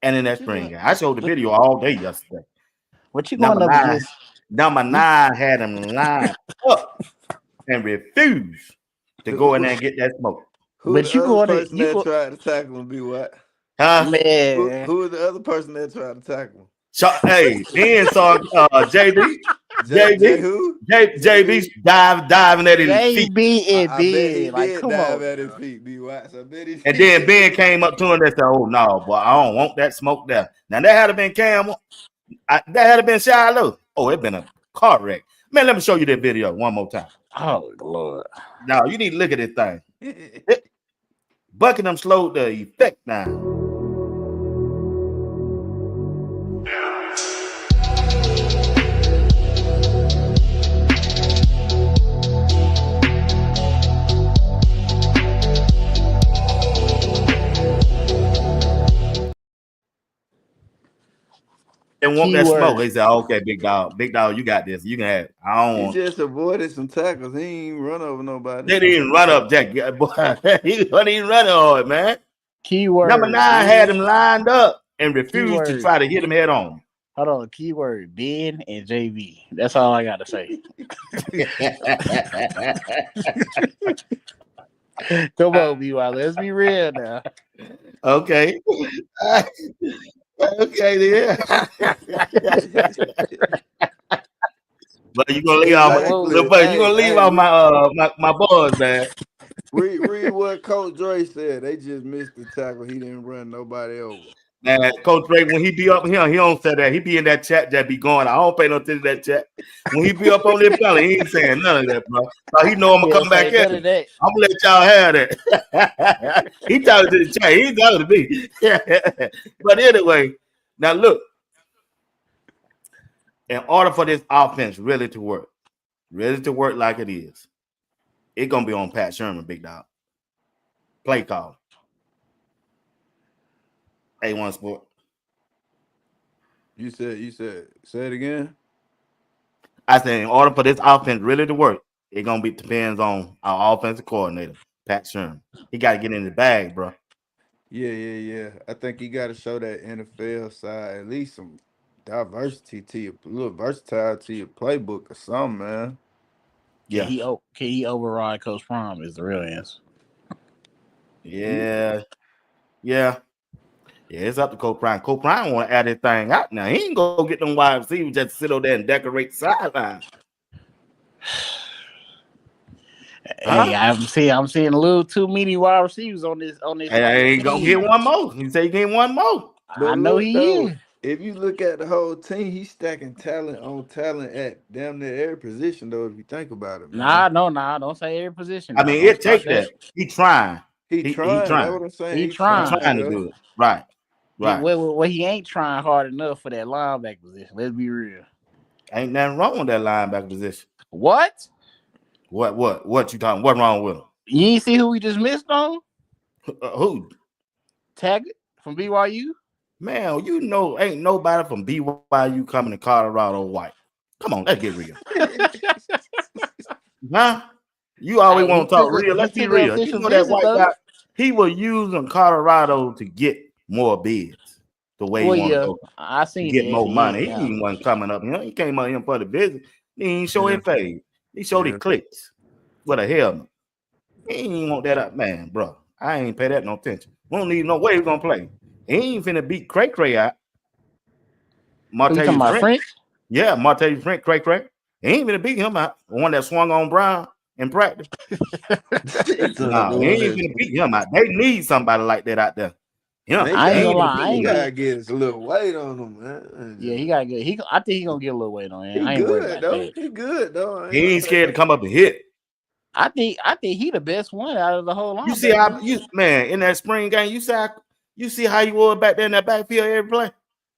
E: and in that spring game. I showed the video all day yesterday.
G: What you going up against?
E: Number 9 had him lined up and refused to go in there and get that smoke.
H: Who's the other person that tried to tackle him? Be what?
E: Huh?
G: Man.
H: Who is the other person that tried to tackle him?
E: Hey, then saw JB. JB diving at his feet.
G: JB and Ben, like, come
H: dive
G: on,
H: at his feet. Be what? So
E: and then Ben came up to him and said, "Oh no, boy, I don't want that smoke there." Now that had been Cam. That had been Shiloh. Oh, it been a car wreck. Man, let me show you that video one more time.
G: Oh Lord!
E: Now you need to look at this thing. Buckingham slowed the effect down. And want that smoke. He said, "Okay, big dog, you got this. You can have it. I don't want."
H: He just avoided some tackles. He ain't run over nobody.
E: They didn't run up, Jack. Boy, he wasn't even running hard, man.
G: Keyword.
E: Number 9 had him lined up and refused to try to hit him head on.
G: Hold on. Keyword: Ben and JV. That's all I gotta say. Come on, BY. Let's be real now.
E: Okay. Okay, then. But you gonna leave off, you gonna leave off my my buzz, man.
H: Read what Coach Dre said. They just missed the tackle. He didn't run nobody over.
E: Man, Coach Drake, when he be up here, he don't say that. He be in that chat that be going. I don't pay no attention to that chat. When he be up on this belly, he ain't saying none of that, bro. So he know I'm gonna come back at him. I'm gonna let y'all have that. He talking to the chat. He talking to me. But anyway, now look. In order for this offense really to work like it is, it's gonna be on Pat Sherman, big dog. Play call. A1 Sport.
H: You said, say it again.
E: I said, in order for this offense really to work, it gonna be depends on our offensive coordinator, Pat Sherman. He got to get in the bag, bro.
H: Yeah. I think you got to show that NFL side at least some diversity to your, a little versatile to your playbook or something, man.
E: Yeah.
G: Can he override Coach Prime is the real answer.
E: Yeah. It's up to Coach Prime. Coach Prime want to add his thing out now. He ain't gonna get them wide receivers just sit over there and decorate the sideline.
G: Hey, I'm seeing a little too many wide receivers on this.
E: Hey, I ain't gonna get one more. You say you get one more.
H: But
G: I know
H: look,
G: he
H: though,
G: is.
H: if you look at the whole team, he's stacking talent on talent at damn near every position, though, if you think about it, man.
G: Nah, don't say every position.
E: I mean, it take that. He trying.
H: He trying. That's what I'm saying.
G: He trying.
E: He's trying to do it. Right.
G: Well, he ain't trying hard enough for that linebacker position. Let's be real.
E: Ain't nothing wrong with that linebacker position.
G: What?
E: What you talking? What wrong with him?
G: You ain't see who we just missed on?
E: Who?
G: Taggart from BYU.
E: Man, you know, ain't nobody from BYU coming to Colorado white. Come on, let's get real. Huh? You always want to talk real. Let's be real. You know that white guy, he was using Colorado to get more bids the way he wanted to go.
G: I seen
E: get more money.
G: Yeah.
E: He wasn't coming up here. He came up here for the business. He ain't show his face. He showed his clicks with a helmet. He ain't want that up, man, bro. I ain't pay that no attention. We don't need no way he's gonna play. He ain't finna beat Cray out.
G: Martavis French?
E: Yeah, Martavis French, Cray. He ain't finna beat him out. The one that swung on Brown in practice. No, he ain't finna beat him out. They need somebody like that out there.
G: Yeah, I ain't gonna lie.
H: He gotta get a little weight on him, man.
G: Yeah, he gotta get. I think he gonna get a little weight on him.
H: He good though. He good though.
E: He ain't scared to come up and hit.
G: I think he the best one out of the whole line.
E: You see how in that spring game, you see how he was back there in that backfield every play.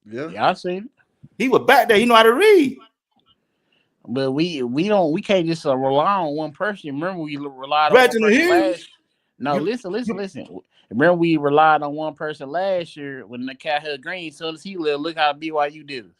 G: Yeah, I seen it.
E: He was back there. He know how to read.
G: But we can't just rely on one person. Remember, we relied on
E: Reginald
G: one person
E: Hughes?
G: last. No, listen. Remember, we relied on one person last year when the cat had green. As soon as he lived, look how BYU did us.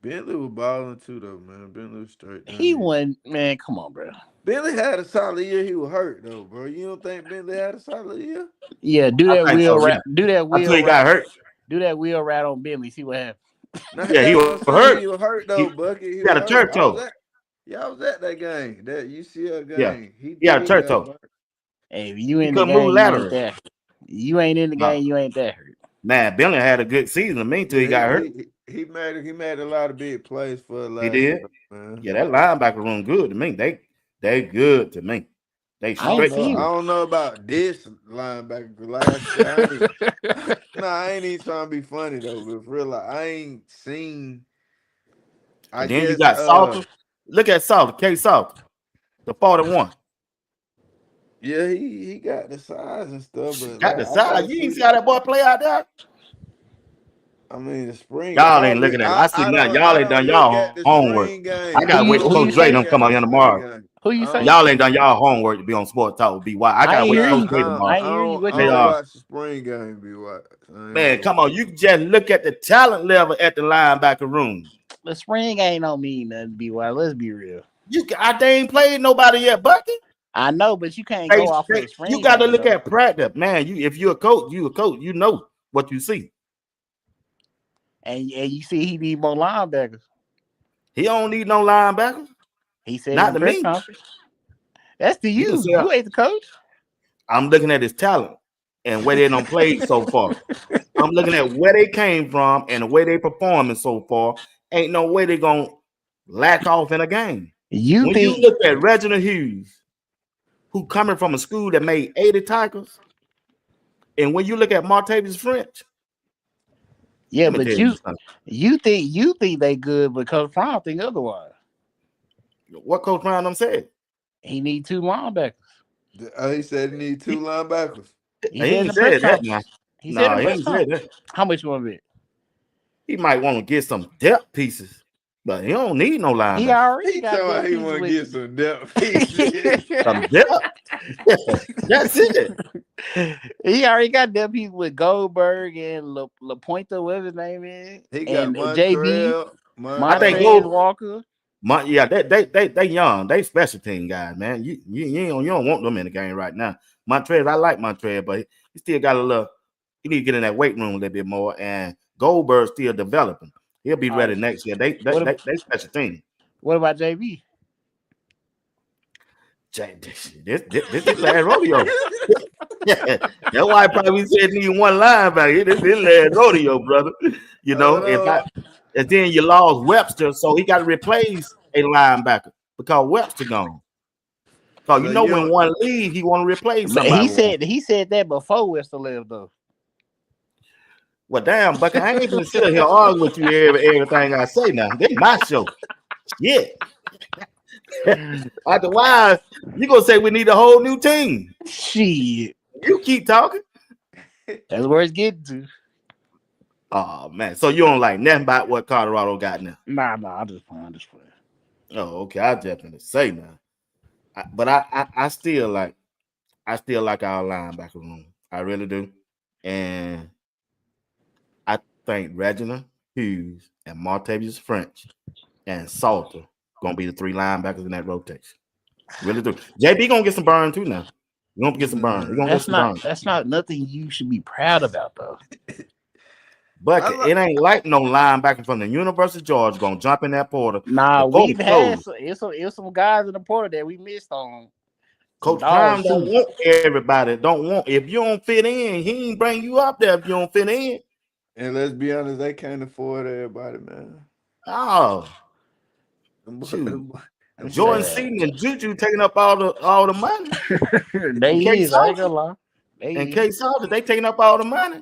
H: Bentley was balling too, though, man. Bentley was straight.
G: He won, man. Come on, bro.
H: Bentley had a solid year. He was hurt though, bro. You don't think Bentley had a solid year?
G: Yeah, do that wheel rat. Do that wheel.
E: Until he got hurt.
G: Do that wheel rat on Bentley. See what happens.
E: Yeah, he was hurt.
H: He was hurt though, Bucky.
E: He got a turf toe.
H: I was at that game, that UCL game.
E: Yeah, he got a turf toe.
G: Hey, if you in the game, you ain't in the game. You ain't that hurt.
E: Man, Bentley had a good season to me until he got hurt.
H: He made a lot of big plays for us.
E: He did. Man. Yeah, that linebacker room good to me. They good to me. They straight.
H: I don't know about this linebacker. Last year, I ain't even trying to be funny though. But for real, like, I ain't seen.
E: Then you got Salter. Look at Salter, K Salter, the 41.
H: Yeah, he got the size and stuff, but
E: got the size. You ain't see how that boy play out there.
H: I mean, the spring.
E: Y'all ain't looking at it. I see now. Y'all ain't done y'all homework. I gotta wait till Coach Dre don't come out here tomorrow.
G: Who you say?
E: Y'all ain't done y'all homework to be on Sports Talk with BY. I gotta wait till Coach Dre tomorrow.
H: I don't watch the spring game, BY.
E: Man, come on. You just look at the talent level at the linebacker room.
G: The spring ain't don't mean nothing, BY. Let's be real.
E: They ain't played nobody yet, Bucky.
G: I know, but you can't go off of the spring.
E: You got to look at practice, man. If you're a coach, you know what you see.
G: And you see he need more linebackers.
E: He don't need no linebackers.
G: He said
E: not to me.
G: Conference. That's to you. You ain't the coach.
E: I'm looking at his talent and where they don't play so far. I'm looking at where they came from and the way they performing so far. Ain't no way they gonna lack off in a game. You look at Reginald Hughes, who coming from a school that made 80 tackles. And when you look at Martavis French,
G: Yeah,
E: let me
G: but
E: tell you something.
G: you think they good, but Coach Brown think otherwise.
E: What Coach Brown said?
G: He need 2 linebackers.
H: He said he need 2 linebackers.
G: He
E: He
G: said in
E: ain't
G: the press
E: said that
G: conference.
E: now.
G: He said in the
E: He
G: press
E: ain't said
G: conference.
E: that.
G: How much you want to bet?
E: He might want to get some depth pieces, but he don't need no
G: He
E: linebacker.
G: already
H: He
G: got
H: told
G: depth
H: he
G: pieces
H: want to
G: with
H: get
G: you.
H: some depth pieces.
E: Some depth. That's it.
G: He already got depth pieces with Goldberg and LaPointe, whatever his name is,
H: He got
G: and JB,
E: I think
G: Montrez Walker.
E: They young. They special team guys, man. You don't want them in the game right now. Montrez, I like Montrez, but he still got a little. He need to get in that weight room a little bit more. And Goldberg still developing. He'll be ready next year. They special team.
G: What about JB?
E: This is last rodeo. That's why I probably said need one linebacker. This is last rodeo, brother. You know, and then you lost Webster, so he got to replace a linebacker because Webster gone. So you know when one leave, he want to replace
G: But
E: somebody.
G: he said that before Webster left though.
E: Well, damn, Bucky, I ain't gonna sit here argue with you everything I say now. This my show. Yeah. Otherwise, you gonna say we need a whole new team.
G: Shit.
E: You keep talking.
G: That's where it's getting to.
E: Oh man, so you don't like nothing about what Colorado got now?
G: Nah, I'm just playing.
E: Oh, okay. I definitely say now. But I still like our linebacker room. I really do. And I think Reginald Hughes and Martavis French and Salter gonna be the 3 linebackers in that rotation. Really do. JB gonna get some burn too now. You gonna get some burn. You're gonna get some burn.
G: That's not nothing you should be proud about though.
E: But it ain't like no linebacker from the University of Georgia gonna jump in that portal.
G: Nah, we've had some guys in the portal that we missed on.
E: Coach Prime don't want everybody. Don't want if you don't fit in, he ain't bring you up there if you don't fit in.
H: And let's be honest, they can't afford everybody, man.
E: Oh, Jordan Seaton and Juju taking up all the money.
G: They is, I ain't gonna lie.
E: And Case Salter, they taking up all the money.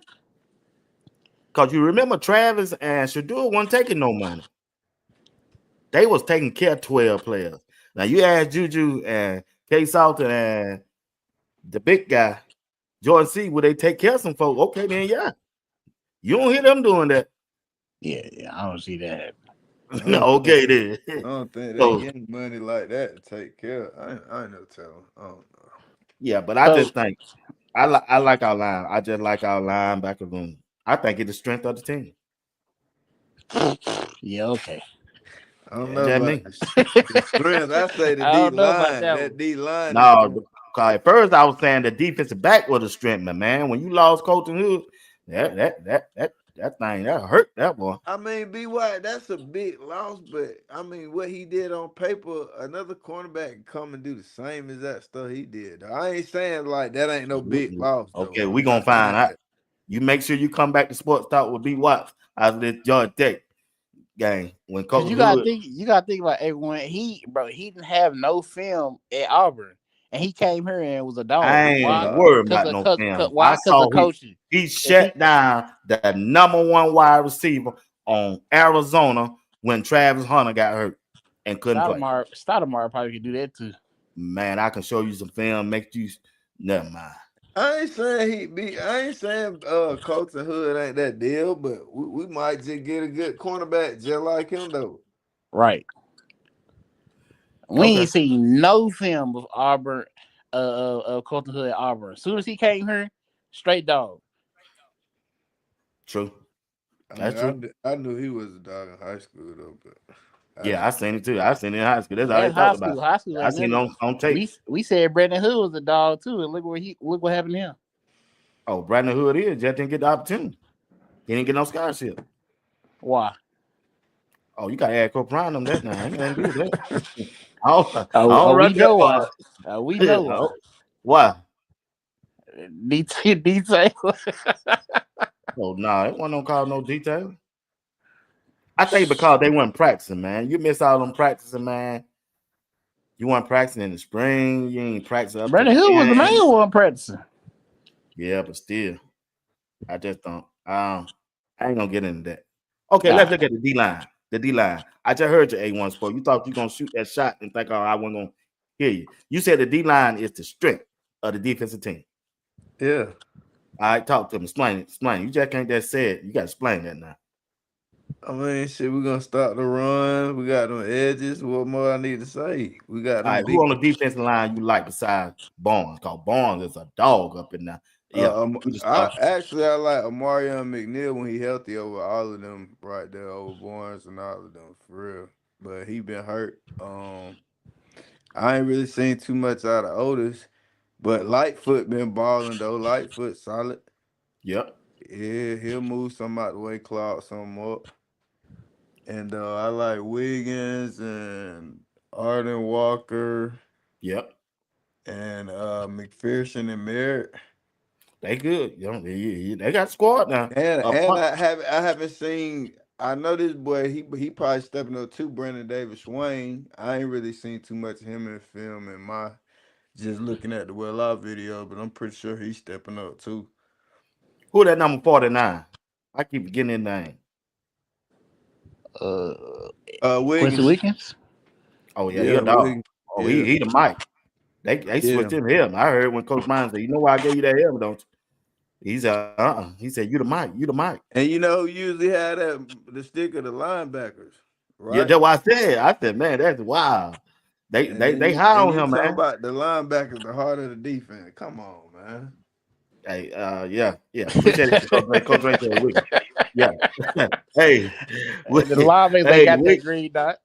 E: Because you remember Travis and Shador wasn't taking no money. They was taking care of 12 players. Now you ask Juju and Case Salter and the big guy, Jordan C, would they take care of some folks? Okay, then yeah. You don't hear them doing that.
G: Yeah, I don't see that.
E: No, okay then.
H: I don't think they getting money like that to take care of. I ain't no telling. I don't know.
E: Yeah, but I just think I like our line. I just like our linebacker room. I think it's the strength of the team.
G: Yeah, okay.
H: I don't know about the strength. I say the D line. That D line.
E: No, at first I was saying the defensive back was the strength, man. When you lost Colton Hood, that thing that hurt that boy.
H: I mean, B.Y., that's a big loss, but I mean, what he did on paper, another cornerback can come and do the same as that stuff he did. I ain't saying like that ain't no big loss.
E: Okay, we gonna find out. You make sure you come back to Sports Talk with B.Y. out of this Georgia Tech game when Coach
G: you gotta think about everyone. He didn't have no film at Auburn. And he came here and was a dog.
E: I ain't worried about no film.
G: Why? Because of coaching.
E: He shut down the number 1 wide receiver on Arizona when Travis Hunter got hurt and couldn't play.
G: Stoudemire probably could do that too.
E: Man, I can show you some film. Make you never mind.
H: I ain't saying Colton Hood ain't that deal, but we might just get a good cornerback just like him though.
G: Right. We ain't seen no film of Auburn, Colton Hood at Auburn. As soon as he came here, straight dog.
E: True.
H: That's true. I knew he was a dog in high school though, but
E: I seen it too. I seen it in high school. That's all they talked about.
G: High school.
E: I seen it on tape.
G: We said Brandon Hood was a dog too, and look what happened to him.
E: Oh, Brandon Hood just didn't get the opportunity. He didn't get no scholarship.
G: Why?
E: Oh, you gotta add Coprine on that now. I ain't gonna do that.
G: We know why. We know why.
E: Why?
G: Detail.
E: Oh no, it wasn't no call no detail. I think because they weren't practicing, man. You miss out on practicing, man. You weren't practicing in the spring. You ain't practicing up to
G: Brandon
E: the
G: Hill was the
E: game.
G: main one practicing.
E: Yeah, but still, I just don't. I ain't gonna get into that. Okay,
G: Nah.
E: let's look at the D line. The D line. I just heard your A1 sport. You thought you gonna shoot that shot and think, oh, I wasn't gonna hear you. You said the D line is the strength of the defensive team.
H: Yeah.
E: All right, talk to him. Explain it. Explain. You just can't just say it. You got to explain that now.
H: I mean, shit, we're gonna start the run. We got them edges. What more I need to say? We got
E: All
H: them
E: right,
H: deep.
E: who on the defensive line you like besides Barnes? Because Barnes is a dog up in there. Yeah,
H: I like Amarion McNeil when he healthy over all of them right there, over Barnes and all of them for real. But he been hurt. I ain't really seen too much out of Otis, but Lightfoot been balling though. Lightfoot solid.
E: Yep.
H: Yeah, he'll move some out the way, cloud some up. And I like Wiggins and Arden Walker.
E: Yep.
H: And McPherson and Merritt.
E: They good. You know, they got squad now.
H: And I haven't seen. I know this boy. He probably stepping up too. Brandon Davis Swain. I ain't really seen too much of him in film in my just looking at the Well Out video, but I'm pretty sure he's stepping up too.
E: Who that number 49? I keep getting his name.
H: Wiggins.
G: Wiggins.
E: Oh yeah, he a dog.
H: Wiggins.
E: Oh,
H: Yeah.
E: he the mic. They switched him helmet. I heard when Coach Mines said, "You know why I gave you that helmet, don't you?" He said, He said, "You the mic. You the mic."
H: And you know who usually had the stick of the linebackers, right?
E: Yeah, that's what I said. I said, man, that's wild. They high on him, man.
H: About the linebackers, the heart of the defense. Come on, man.
E: Hey, yeah. Appreciate it, Coach Ray said Wiggins. Yeah. Hey,
G: The linebackers they got that green dot.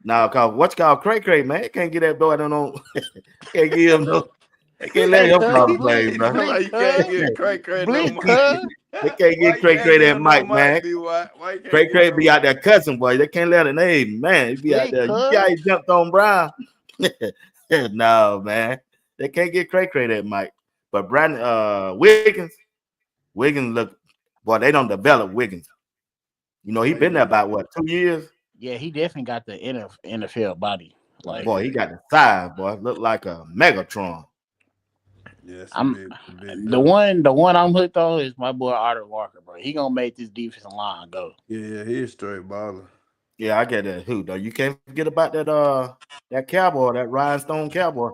E: Now, cause what's called Cray, man, can't get that boy. I don't know. Can't give him no. They can't let him call the plays, bro.
H: You can't get Cray no mic.
E: They can't get Cray that mic, man. Cray be out there cussing, boy. They can't let it. Hey, man, he be out there. You guys jumped on Brown. No, man. They can't get Cray that mic. But Brandon Wiggins look, boy, they don't develop Wiggins. You know, he been there about what, 2 years?
G: Yeah, he definitely got the NFL body. Like,
E: boy, he got the size, boy. Look like a Megatron.
H: Yes,
G: the one I'm hooked on is my boy Arden Walker, bro. He gonna make this defensive line go.
H: Yeah, he a straight baller.
E: Yeah, I get that. Who though? You can't forget about that cowboy, that rhinestone cowboy,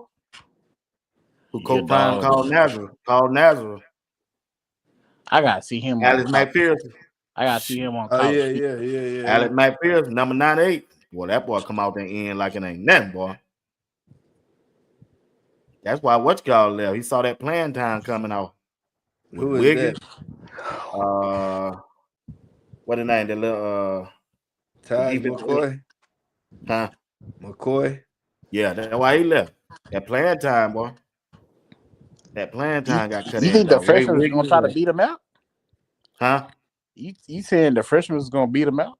E: who Coach Prime called Nazareth.
G: I gotta see him.
E: Alex McPherson.
G: I gotta see him on.
H: Oh yeah.
E: Alex McPherson, number 98. Boy, that boy come out there end like it ain't nothing, boy. That's why left. He saw that playing time coming out.
H: Who is
E: Wiggins,
H: that?
E: What the name? The little
H: Ty McCoy.
E: Huh?
H: McCoy.
E: Yeah, that's why he left. That playing time, boy. That playing time got cut in.
G: You think the freshman was gonna try to beat him out?
E: Huh?
G: You saying the freshman was gonna beat him out?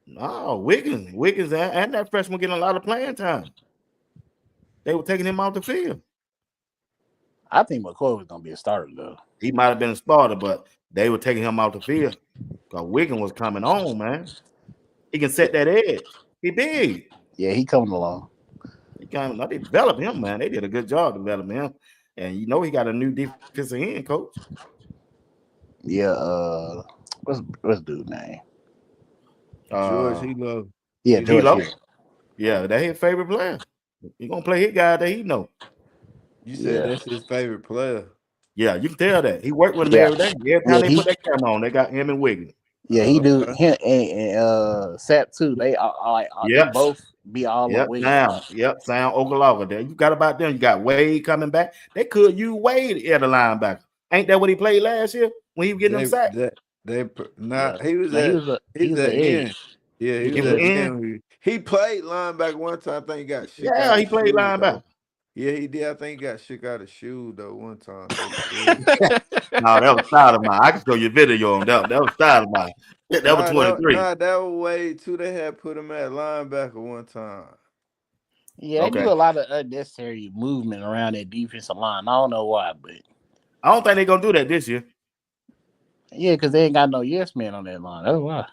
E: No, Wiggins and that freshman getting a lot of playing time. They were taking him out the field.
G: I think McCoy was gonna be a starter though.
E: He might have been a starter, but they were taking him out the field because Wiggins was coming on, man. He can set that edge. He big.
G: Yeah, he coming along.
E: They developed him, man. They did a good job developing him. And you know he got a new defensive end coach.
G: Yeah, what's dude's name?
H: George Hilo.
G: Yeah, George Hilo.
E: Yeah, that's his favorite player. He gonna play his guy that he know.
H: You said that's his favorite player.
E: Yeah, you can tell that. He worked with him every day. Every time they put that camera on, they got him and Wiggins.
G: Yeah, he do him and Sap too. They are they both be all
E: up Wiggins. Sound Oklahoma there. You got about them. You got Wade coming back. They could use Wade at the linebacker. Ain't that what he played last year when he was getting them sacked?
H: He was at end. Yeah, he was at end. He played linebacker one time. I think he got shook out.
E: Yeah, he played linebacker.
H: Yeah, he did. I think he got shook out of shoe though one time.
E: No, that was style of mine. I can show you a video on that. That was style of mine. That was 23.
H: That was Wade too. They had put him at linebacker one time.
G: Yeah, they do a lot of unnecessary movement around that defensive line. I don't know why, but
E: I don't think they're gonna do that this year.
G: Yeah, because they ain't got no yes man on that line. That's why.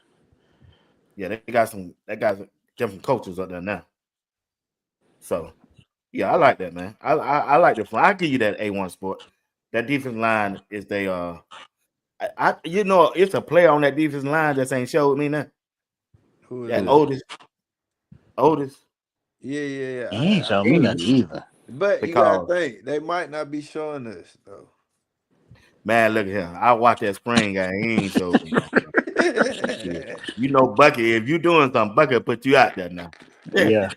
E: Yeah, they got some coaches up there now. So yeah, I like that, man. I like the front. I give you that A1 sport. That defense line is they you know it's a player on that defense line that ain't showed me nothing.
H: Who is
E: That
H: that?
E: Otis.
H: Yeah.
G: He ain't
H: I
G: showing me nothing either.
H: but you gotta
E: Because
H: think they might not be showing us though.
E: man, look at him. I watched that spring game. He ain't showed me nothing. You know, Bucky, if you doing something, Bucky will put you out there now.
G: Yeah.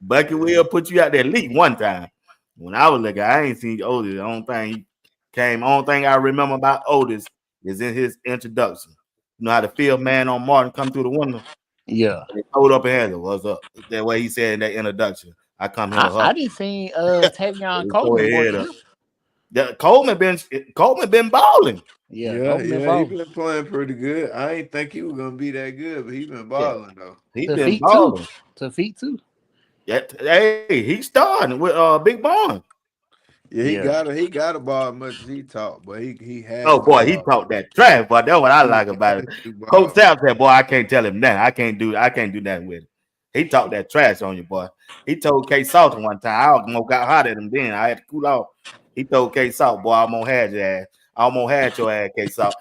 E: Bucky will put you out there at least one time. When I was looking, I ain't seen Otis. The only thing he came, only thing I remember about Otis is in his introduction. You know how the field man on Martin come through the window?
G: Yeah.
E: And he hold up and handle, what's up? That way he said in that introduction. I come here to
G: I
E: hustle.
G: didn't see Tavion
E: He throw
G: Coleman
E: his
G: more
E: head
G: than
E: up.
G: him.
E: Coleman been balling.
G: Yeah,
H: Yeah,
G: Coleman
H: he
G: balling.
H: been playing pretty good. I ain't think he was gonna be that good, but he been balling though.
E: He
G: To
E: been
G: feet too.
E: balling.
G: To feet too.
E: Yeah, hey, he starting with Big Barn.
H: Yeah,
G: Yeah.
H: he got a ball as much as he talk, but he has
E: Oh
H: to
E: boy, he
H: ball.
E: talked that trash, but that's what I
H: He
E: like about it.
H: has to
E: Coach
H: ball.
E: Sapp said, "Boy, I can't tell him that. I can't do nothing with it." He talked that trash on you, boy. He told K Salter one time. I almost got hot at him then. I had to cool off. He told K Salt, "Boy, I'm gonna have your ass. I'm gonna have your ass, K Salt."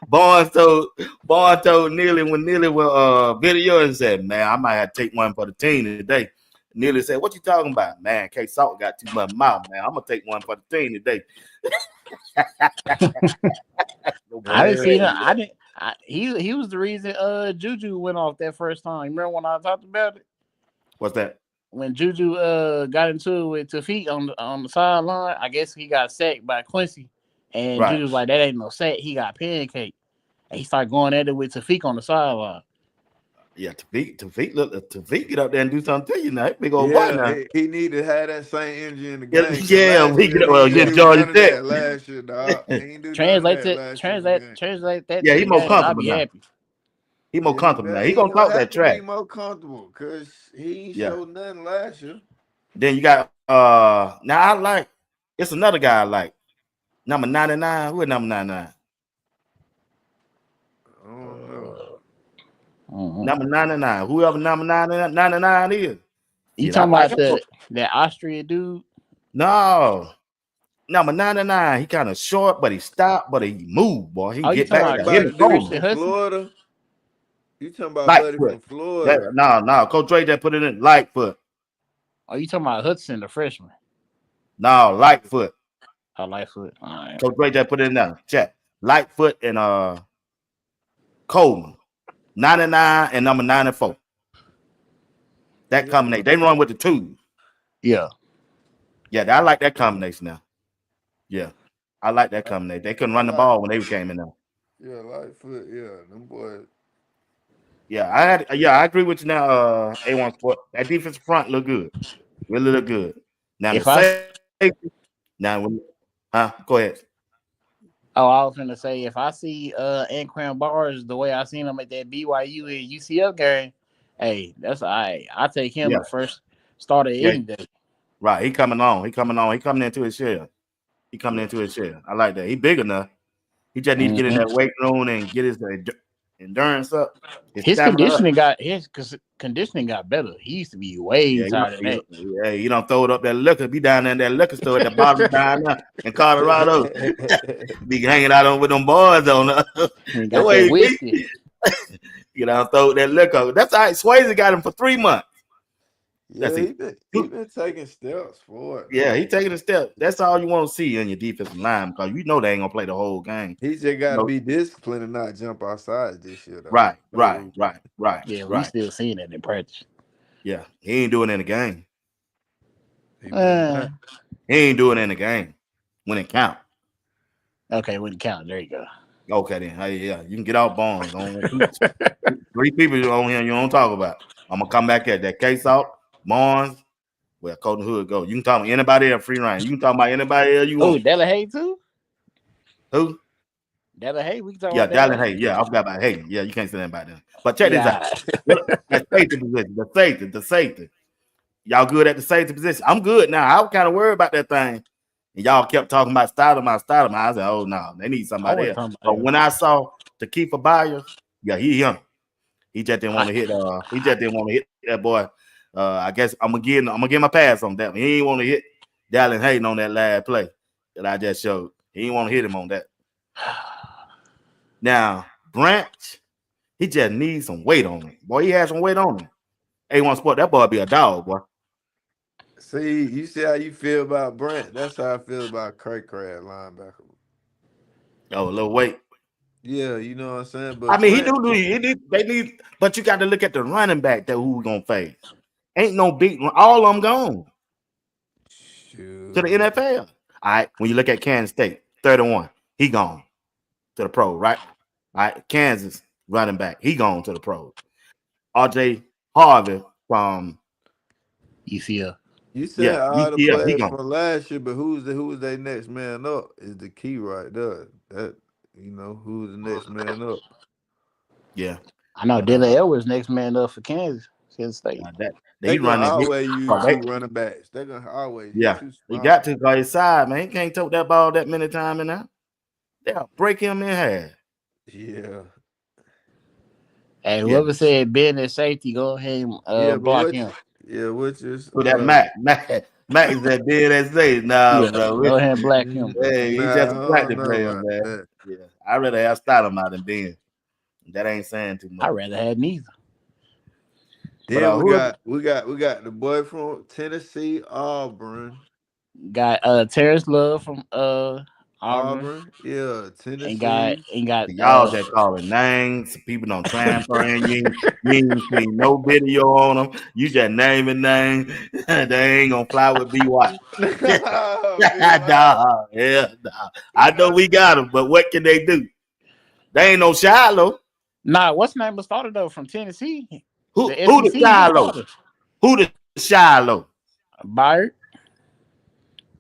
E: Barnes told Neely when Neely was video and said, "Man, I might have to take one for the team today." Neely said, "What you talking about, man? K Salt got too much mouth, man. I'm gonna take one for the team today."
G: I didn't see
H: Yeah.
G: that. He was the reason Juju went off that first time. Remember when I talked about it?
E: What's that?
G: When Juju got into it with Tafik on the sideline, I guess he got sacked by Quincy. And
E: Right.
G: Juju was like, that ain't no sack. He got pancake. And he started going at it with Tafik on the sideline.
E: Yeah, Tafik get up there and do something to you now. Big old boy now.
H: Yeah, he need to have that same energy in the
E: Yeah,
H: game. 'Cause
E: yeah,
H: last
E: we
H: year
E: get
H: he
E: well,
H: ain't
E: get
H: do
E: Georgia
H: none of
E: Tech.
H: that last year, dog. He ain't do none of
G: Translate
H: that last year in the game.
G: translate that
E: Yeah,
G: to
E: he
G: the
E: more
G: game. I'll
E: comfortable
G: be
E: now.
G: happy.
E: He more comfortable now. He
H: He
E: gonna
H: gonna
E: talk that
H: have to be
E: trash.
H: more comfortable because he ain't
E: Yeah.
H: showed nothing last year.
E: Then you got now I like it's another guy I like. Number 99. Who is number 99?
H: I don't know.
E: Number 99. Whoever number 99 is.
G: You
E: I
G: talking
E: like
G: about
E: him.
G: that Austrian dude?
E: No. Number 99. He kind of short, but he stopped, but he moved, boy. He
G: Oh, you
E: get
G: talking
E: back
H: Talking
G: about
E: there. Him
H: about the
E: and
H: dude
E: Coleman.
G: Christian
H: from
G: Hudson?
H: Florida. You talking about Buddy
E: Lightfoot.
H: from Florida?
E: No. Coach Dre just put it in Lightfoot.
G: Oh, you talking about Hudson, the freshman?
E: No, Lightfoot.
G: Oh, Lightfoot. All right.
E: Coach Dre just put it in there. Check. Lightfoot and Coleman. 99 and number 94. That combination. They run with the twos.
G: Yeah.
E: Yeah, I like that combination now. Yeah. I like that combination. They couldn't run the ball when they came in there.
H: Yeah, Lightfoot. Yeah, them boys.
E: Yeah, I agree with you now, A1 Sport. That defensive front look good. Really look good. Now the
G: If I
E: safety. Go ahead.
G: Oh, I was gonna say if I see Anquan Bars the way I seen him at that BYU and UCF game, hey, that's all right. I take him
E: Yeah.
G: the first starter
E: Yeah.
G: any day.
E: Right. He coming on. He coming into his share. I like that. He big enough. He just need to get in that weight room and get his endurance up.
G: His conditioning got better. He used to be way tighter than that.
E: You don't throw it up that liquor. Be down there in that liquor store at the bottom down there in Colorado. Be hanging out with them boys on the
G: Got that whiskey.
E: You know, throw that liquor. That's all right. Swayze got him for 3 months.
H: Yeah, he been taking steps forward.
E: Yeah, he taking a step. That's all you want to see in your defensive line because you know they ain't gonna play the whole game.
H: He just got to be disciplined and not jump outside this year, though.
E: Right.
G: Yeah, we still seeing that in practice.
E: Yeah, he ain't doing it in the game.
H: He ain't
E: doing it in the game when it count.
G: Okay, when it count, there you go.
E: Okay, then. Hey, yeah, you can get out Barnes. 3 people on here you don't talk about. I'm gonna come back at that case out Barnes. Where Colton Hood go. You can talk about anybody else free reign. You can talk about anybody else you want.
G: Oh, Della Hay too?
E: Who?
G: Della Hay. We can talk
E: about
G: Della
E: Hay. Yeah, I forgot about Hay. Yeah, you can't say that about them. But check this out. The safety position. The safety. Y'all good at the safety position? I'm good now. I was kind of worried about that thing. And y'all kept talking about Stoudemire. I said, oh no, they need somebody else. But when I saw Takeefa Byers, yeah, he young. He just didn't want to hit that boy. I guess I'm gonna get my pass on that one. He ain't want to hit Dallin Hayden on that last play that I just showed. He ain't want to hit him on that. Now, Branch, he just needs some weight on him. Boy, he has some weight on him. A1 Sport, that boy be a dog, boy.
H: See, you see how you feel about Brent? That's how I feel about Craig Crab, linebacker.
E: Oh, a little weight.
H: Yeah, you know what I'm saying? But
E: I mean,
H: Brent,
E: they need, but you got to look at the running back that who we gonna face. Ain't no big one. All of them gone to the NFL. All right, when you look at Kansas State, 31, he gone to the pro, right? All right, Kansas running back, he gone to the pro. RJ Harvey from
G: UCL.
H: you said all the
E: UCL, he
H: players
E: gone.
H: from last year, but who's their next man up is the key right there. That who's the next man up.
E: Yeah,
G: I know
E: but,
G: Dylan Edwards next man up for Kansas State.
H: They gonna
E: running.
H: always use two running backs. They're gonna always use two
E: He
H: small.
E: got to go his side, man. He can't tote that ball that many times in there. They'll break him in half.
H: Yeah.
G: Hey, whoever said Ben at safety, go ahead and block him.
H: Which is
E: with that Mac is that big as say, nah, bro.
G: Go ahead and black him.
E: Hey, he's just a practice player, man.
H: That.
E: Yeah, I'd rather have Stoudemire than Ben. That ain't saying too much.
G: I'd rather have neither.
H: Then we got the boy from Tennessee, Auburn.
G: Got Terrence Love from Auburn.
H: Yeah, Tennessee.
G: And got
E: y'all that calling names. People don't transfer in. You ain't seen no video on them. You just naming names. They ain't gonna fly with BY. Nah. I know we got them, but what can they do? They ain't no Shiloh.
G: Nah, what's the name was started though from Tennessee?
E: Who the Shiloh? Who the Shiloh?
G: Byard.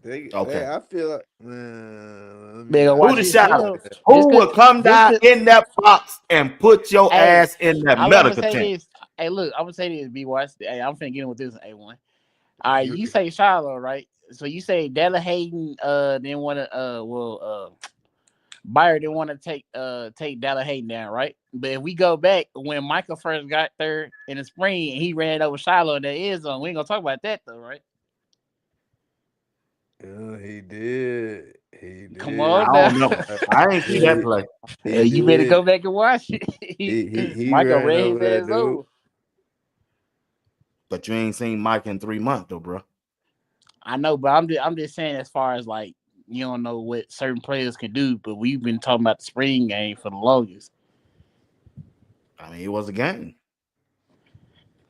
H: Okay. I feel like
E: who the Shiloh? Who will come down in that box and put your ass in that medical tent?
G: Hey, look, I'm gonna say this, B-Watch. Hey, I'm finna get in with this A1. All right, you say Shiloh, right? So you say Dallin Hayden didn't want to Byard didn't want to take Dallin Hayden down, right? But if we go back when Michael first got there in the spring and he ran over Shiloh in the end zone, we ain't gonna talk about that though, right?
H: Yeah, he did.
G: Come on,
E: I don't know. I ain't see that play.
G: You better go back and watch it.
H: he
G: Michael
H: ran
G: ran his ass over.
E: But you ain't seen Mike in 3 months though, bro.
G: I know, but I'm just saying as far as like you don't know what certain players can do, but we've been talking about the spring game for the longest.
E: I mean, it was a game.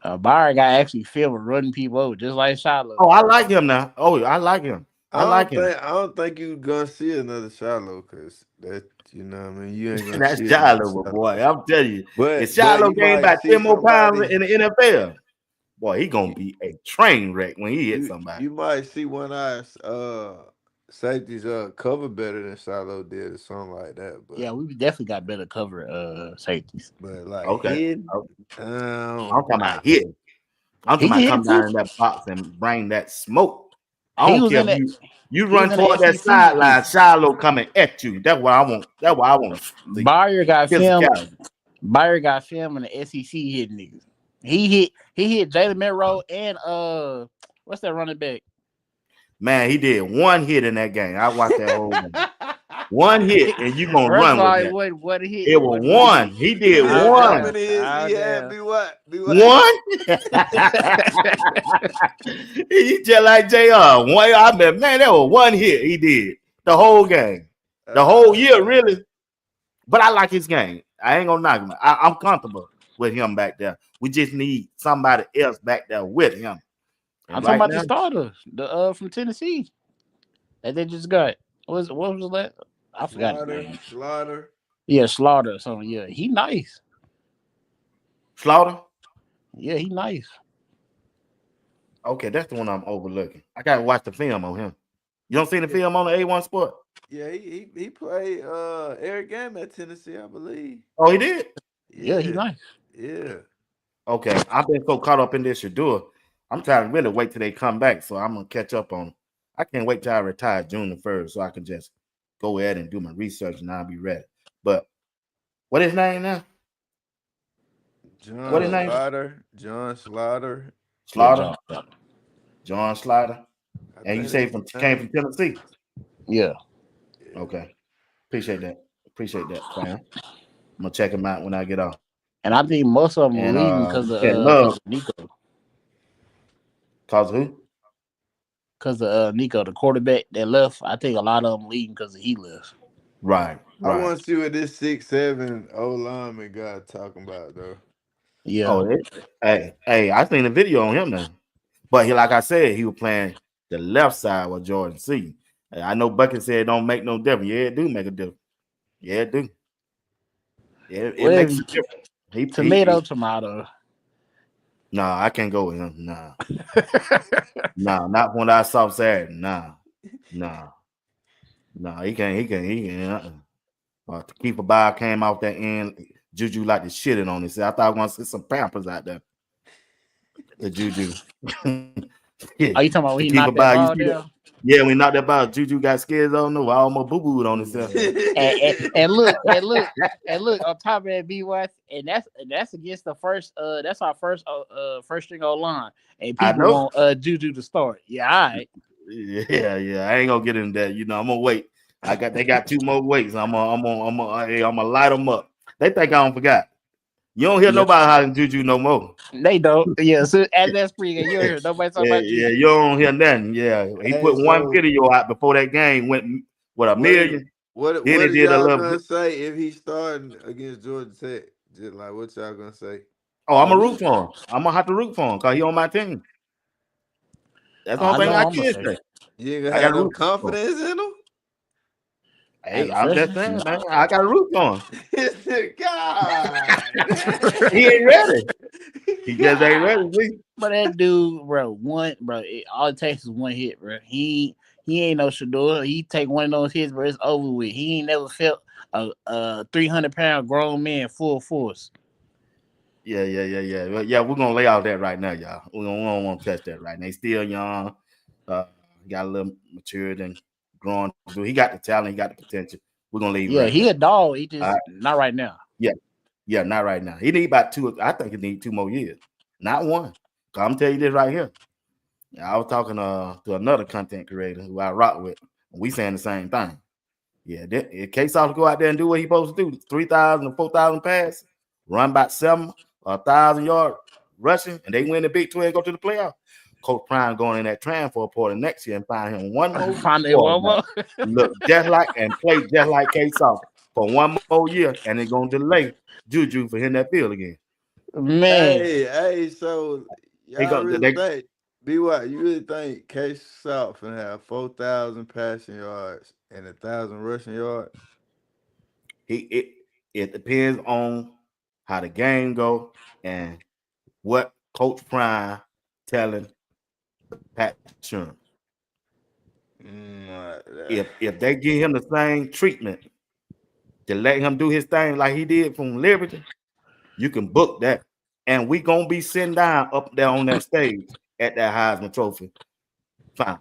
G: Byard got actually feel of running people over, just like Shiloh.
E: Oh, I like him now. Oh, I like him.
H: I don't think you gonna see another Shiloh because that you know what I mean. You ain't gonna
E: that's
H: see
E: Shiloh, boy. I'm telling you.
H: But
E: if Shiloh gained about 10 more pounds in the NFL, boy, he gonna be a train wreck when he hits somebody.
H: You might see one of our safeties cover better than Shiloh did or something like that. But
G: yeah, we definitely got better cover safeties.
H: But like
E: I'm talking about hitting. I'm talking about come down in that box and bring that smoke. I don't care if you run toward that sideline, Shiloh coming at you. That's what I want. That's what I want to see.
G: Byard got film in the SEC hitting niggas. He hit Jalen Monroe and what's that running back?
E: Man, he did one hit in that game. I watched that whole game. One hit, and you gonna run with that.
G: What hit?
E: It was one. He did one.
H: How many hits he had? Be what?
E: One. He just like JR. One. I mean, man, that was one hit he did the whole game, the whole year, really. But I like his game. I ain't gonna knock him. I'm comfortable with him back there. We just need somebody else back there with him.
G: And I'm talking about the starter, the from Tennessee that they just got. What was that? I forgot his name.
H: Slaughter.
G: Yeah, Slaughter. So yeah, he nice.
E: Slaughter.
G: Yeah, he nice.
E: Okay, that's the one I'm overlooking. I gotta watch the film on him. You don't see the film on the A1 Sport?
H: Yeah, he played every game at Tennessee, I believe.
E: Oh, he did?
G: Yeah, he nice.
H: Yeah.
E: Okay, I've been so caught up in this Shador. I'm trying to really wait till they come back, so I'm gonna catch up on them. I can't wait till I retire June the 1st, so I can just go ahead and do my research and I'll be ready. But what is his name now? What his name?
H: John Slaughter.
E: Slaughter.
G: Yeah,
E: John Slaughter.
H: I
E: And you
H: think
E: say
H: that's his
E: came
H: name.
E: from Tennessee.
G: yeah.
E: Okay. Appreciate that, fam. I'm gonna check him out when I get off.
G: And I think most of them were
E: And
G: leaving because
E: and love,
G: of Nico.
E: cause who?
G: Because of Nico, the quarterback that left. I think a lot of them leaving because he left.
E: Right.
H: I want to see what this 6'7" old lineman guy talking about though.
G: Yeah.
E: Oh, hey, I seen a video on him now. But he, like I said, he was playing the left side with Jordan C. I know Bucky said it don't make no difference. Yeah, it do make a difference. Yeah, it do. Yeah, it
G: Well,
E: makes a difference.
G: tomato.
E: Nah, I can't go with him. Nah. Nah, not when I saw Saturday. Nah. He can't. To keep a ball came off that end. Juju like to shit it on it. I thought I was gonna see some Pampers out there. The Juju. Yeah.
G: Are you talking about when he
E: Keep a
G: knocked that
E: ball. You
G: ball
E: see that?
G: down?
E: Yeah, we knocked that ball. Juju got scared. I don't know. I almost boo-booed on himself.
G: and look, on top of that, BY, and that's against the first. That's our first string O line, and people want Juju to start. Yeah, all right.
E: Yeah. I ain't gonna get into that. I'm gonna wait. They got 2 more weights. I'm gonna light them up. They think I don't forgot. You don't hear nobody hollering Juju no more.
G: They don't. Yeah, so as that's pregame, you don't hear nobody talking about Juju.
E: Yeah, you don't hear nothing. Yeah, he put one video out before that game went with a million.
H: What
E: then
H: are
E: he did
H: y'all
E: a little
H: gonna say if he's starting against Georgia Tech? Just like what y'all gonna say?
E: Oh, I'm gonna root for him. I'm gonna have to root for him because he on my team. That's the only thing I can say.
H: You ain't gonna have no confidence in him?
E: Hey, I'm just saying, man. I gotta root for him.
H: God,
E: he ain't ready. He just ain't ready.
G: But that dude, bro, all it takes is one hit, bro. He ain't no Shador. He take one of those hits, bro. It's over with. He ain't never felt a 300-pound grown man full force.
E: Yeah. Well, yeah, we're gonna lay out that right now, y'all. We don't want to touch that right now. He's still young. Got a little maturity and growing. He got the talent. He got the potential. We're gonna leave.
G: Yeah, he a dog. He just not right now.
E: Yeah, not right now. He need about 2. I think he need 2 more years, not 1. I'm tell you this right here. I was talking to another content creator who I rock with. We saying the same thing. Yeah, if K-Soft go out there and do what he supposed to do, 3,000 or 4,000 pass, run about 7 or 1,000 yard rushing, and they win the Big 12 and go to the playoff. Coach Prime going in that transfer portal next year and find him one more. Look just like and play just like K-Soft for 1 more year, and they're gonna delay Juju for hitting that field again.
G: Man,
H: hey, so y'all really think BY? You really think K-Soft gonna have 4,000 passing yards and 1,000 rushing yards?
E: It depends on how the game go and what Coach Prime telling Pat Sherman. If they give him the same treatment to let him do his thing like he did from Liberty, you can book that. And we gonna be sitting down up there on that stage at that Heisman Trophy finals.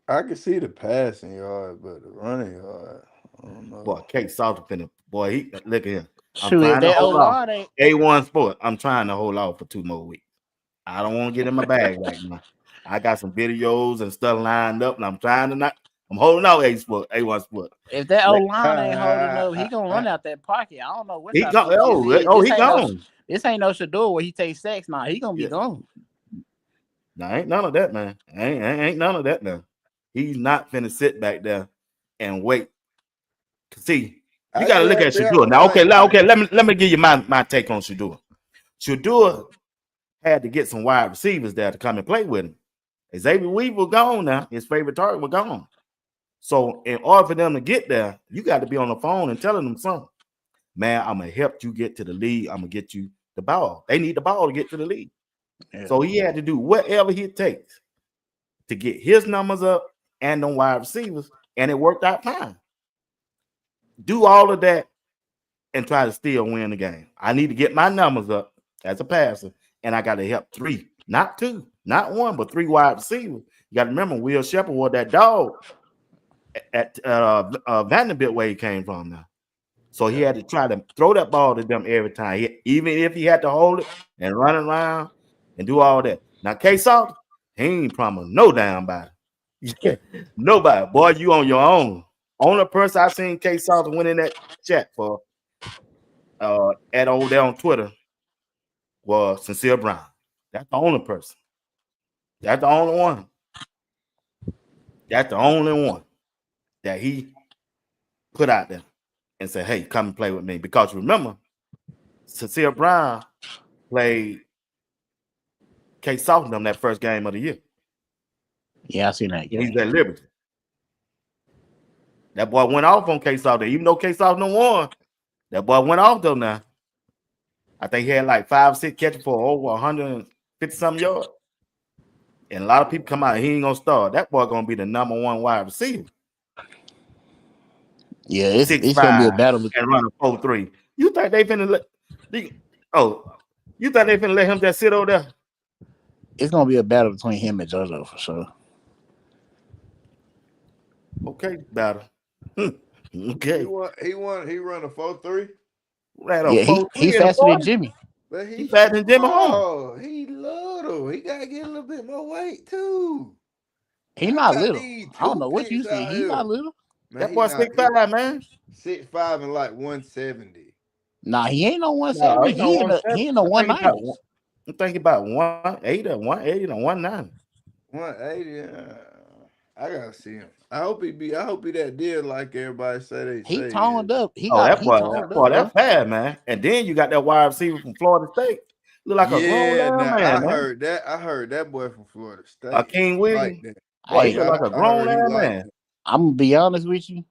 H: I can see the passing yard, but the running yard, I don't know.
E: Boy, K-Soft finna. Boy, he look at him. I'm
G: Shoot,
E: trying to hold off. A1 Sport. I'm trying to hold off for 2 more weeks. I don't want to get in my bag right now. I got some videos and stuff lined up, and I'm trying to not. I'm holding out A1 Sport.
G: If that old line ain't holding up, he gonna run out that pocket. I don't know what.
E: He gone. He gone.
G: This ain't no Shador where he takes sacks. Nah, he gonna be gone.
E: Nah, ain't none of that, man. Ain't none of that now. He's not finna sit back there and wait. See, you gotta look at Shador. Now, okay, let me give you my take on Shador. Shador had to get some wide receivers there to come and play with him. Xavier Weaver was gone now. His favorite target was gone. So in order for them to get there, you got to be on the phone and telling them something. Man, I'm going to help you get to the league. I'm going to get you the ball. They need the ball to get to the league. Yeah. So he had to do whatever it takes to get his numbers up and them wide receivers, and it worked out fine. Do all of that and try to still win the game. I need to get my numbers up as a passer, and I got to help 3, not 2, not 1, but 3 wide receivers. You got to remember, Will Shepherd was that dog at Vanderbilt where he came from now. So he had to try to throw that ball to them every time. Even if he had to hold it and run around and do all that. Now, K-Salt, he ain't promised no damn body. Nobody. Boy, you on your own. Only person I seen K-Salt went in that chat for at over there on Twitter was Sincere Brown. That's the only person. That's the only one. That's the only one that he put out there and said, hey, come and play with me. Because remember, Sincere Brown played K-Salt in them that first game of the year.
G: Yeah, I seen that game.
E: He's at Liberty. That boy went off on K-Salt. Even though K-Salt no won, that boy went off though now. I think he had like 5 or 6 catches for over 150-something yards. And a lot of people come out, he ain't gonna start. That boy gonna be the number 1 wide receiver.
G: Yeah, it's gonna be a battle
E: and run a 4-3. You think they finna let? You think they finna let him just sit over there?
G: It's gonna be a battle between him and JoJo for sure.
E: Okay, battle. Okay.
H: He run a 4-3.
G: Yeah, he faster than Jimmy.
H: But
E: he faster than Jimmy Holmes.
H: Oh, he little. He gotta get a little bit more weight too.
G: He not little. I don't know what you see. He not little.
H: Man,
E: that boy 6'5", man.
H: 6'5" and like 170.
G: Nah, he ain't no 170. He ain't no 190.
E: I'm thinking about 180 or 180 or 190.
H: 180. I gotta see him. I hope he that deal like everybody say
G: He toned up.
E: That boy, that's bad, man. And then you got that wide receiver from Florida State. Look like a grown man.
H: I heard that boy from Florida State.
E: King Williams. Boy, he look like a grown man.
G: I'm gonna be honest with you.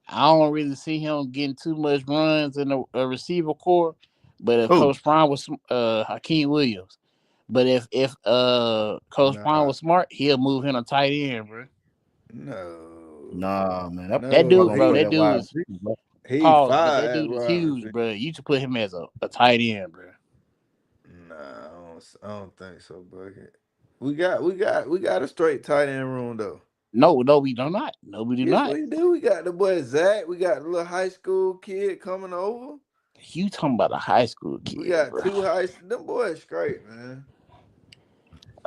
G: I don't really see him getting too much runs in a receiver core. But if Coach Prime was Hakeem Williams, but if Coach Prime was smart, he'll move him a tight end, bro.
E: Nah, man.
G: That dude, bro. That dude is
H: that
G: dude is huge, bro. You should put him as a tight end, bro.
H: Nah, I don't think so, Bucket. We got a straight tight end room though.
G: No, we do not. No, we do not.
H: We do. We got the boy Zach. We got the little high school kid coming over.
G: You talking about a high school kid?
H: We got 2 high school. Them boys straight, man.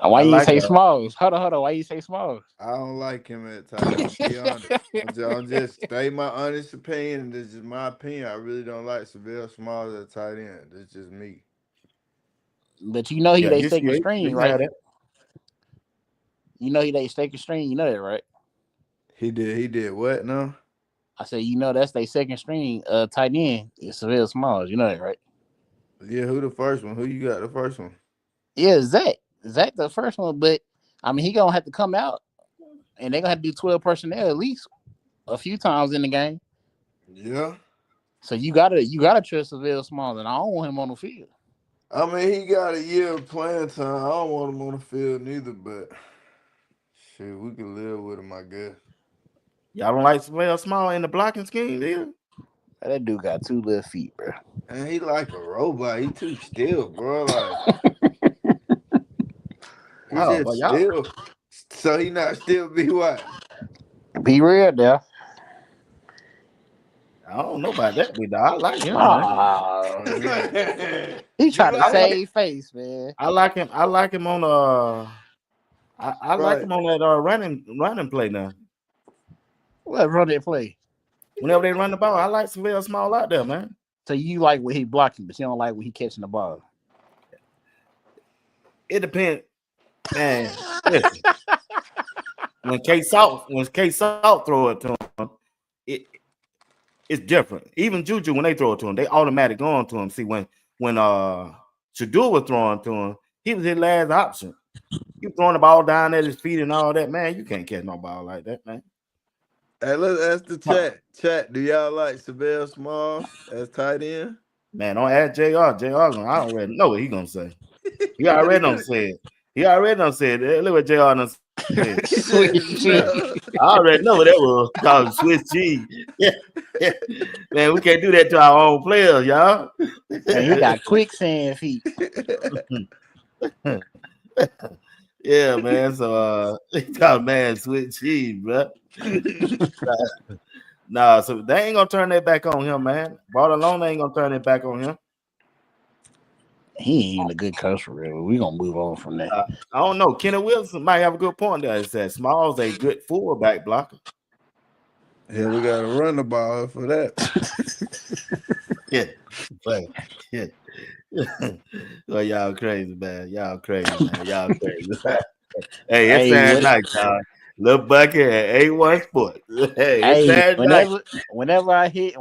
G: Why you say Smalls? Hold on. Why you say Smalls?
H: I don't like him at times. To be honest, I'm just state my honest opinion. This is my opinion. I really don't like Seville Smalls at tight end. That's just me.
G: But you know they second string, right? You know they second string. You know that, right?
H: He did what? No.
G: I said, that's their second string tight end. It's Seville Smalls. You know that, right?
H: Yeah. Who the first one? Who you got the first one?
G: Yeah, Zach. Zach the first one, but I mean he gonna have to come out, and they're gonna have to do 12 personnel at least a few times in the game.
H: Yeah.
G: So you gotta trust Seville Smalls, and I don't want him on the field.
H: I mean, he got a year of playing time. I don't want him on the field neither, but shit, we can live with him, I guess.
E: Y'all don't like Seville Small in the blocking scheme, either?
G: That dude got 2 little feet, bro.
H: And he like a robot. He too still, bro. Like he's still. So he not still be what?
G: Be real there.
E: I don't know about that, but I like him.
G: He trying to save face, man.
E: I like him. I like him on I like him on that running play now.
G: What running play?
E: Whenever they run the ball, I like Seville Small out there, man.
G: So you like when he blocking, but you don't like when he catching the ball.
E: It depends, man. Listen, when K-Salt throw it to him, it's different. Even Juju, when they throw it to him, they automatically go on to him. See, when Shador was throwing to him, he was his last option. You throwing the ball down at his feet and all that, man. You can't catch no ball like that, man.
H: Hey, let's ask the chat. Chat, do y'all like Seville Small as tight end?
E: Man, don't ask JR. I already know what he gonna say. He already done said. Look what JR done said.
G: Swiss cheese.
E: I already know what that was called Swiss cheese. Yeah. Man, we can't do that to our own players, y'all.
G: Man, he got quicksand feet.
E: Yeah, man. So he called man Swiss cheese, bro. Nah, so they ain't gonna turn that back on him, man. Barcelona ain't gonna turn it back on him.
G: He ain't even a good coach for real. We gonna move on from that.
E: I don't know. Kenny Wilson might have a good point there. It says Smalls a good fullback blocker.
H: Yeah, we gotta run the ball for that.
E: Yeah, but yeah. Well, y'all crazy, man. Y'all crazy, man. Y'all crazy. Hey, it's Saturday night, y'all. Lil Buckey at A1 Sports. Hey, it's Saturday night.
G: Whenever I hit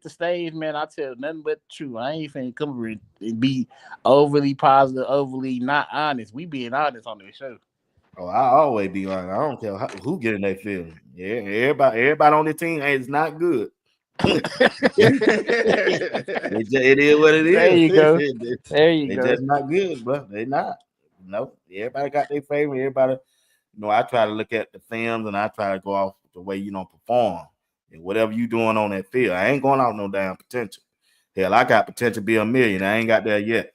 G: the stage, man, I tell nothing but the truth. I ain't finna come over and be overly positive, overly not honest. We being honest on this show.
E: Oh, I always be honest. I don't care who get in that field. Yeah, everybody on the team is not good. It is what it is.
G: There you go.
E: They just not good, bro. They not. No, everybody got their favorite. Everybody, I try to look at the films and I try to go off the way you perform and whatever you doing on that field. I ain't going out no damn potential. Hell, I got potential to be a million. I ain't got there yet.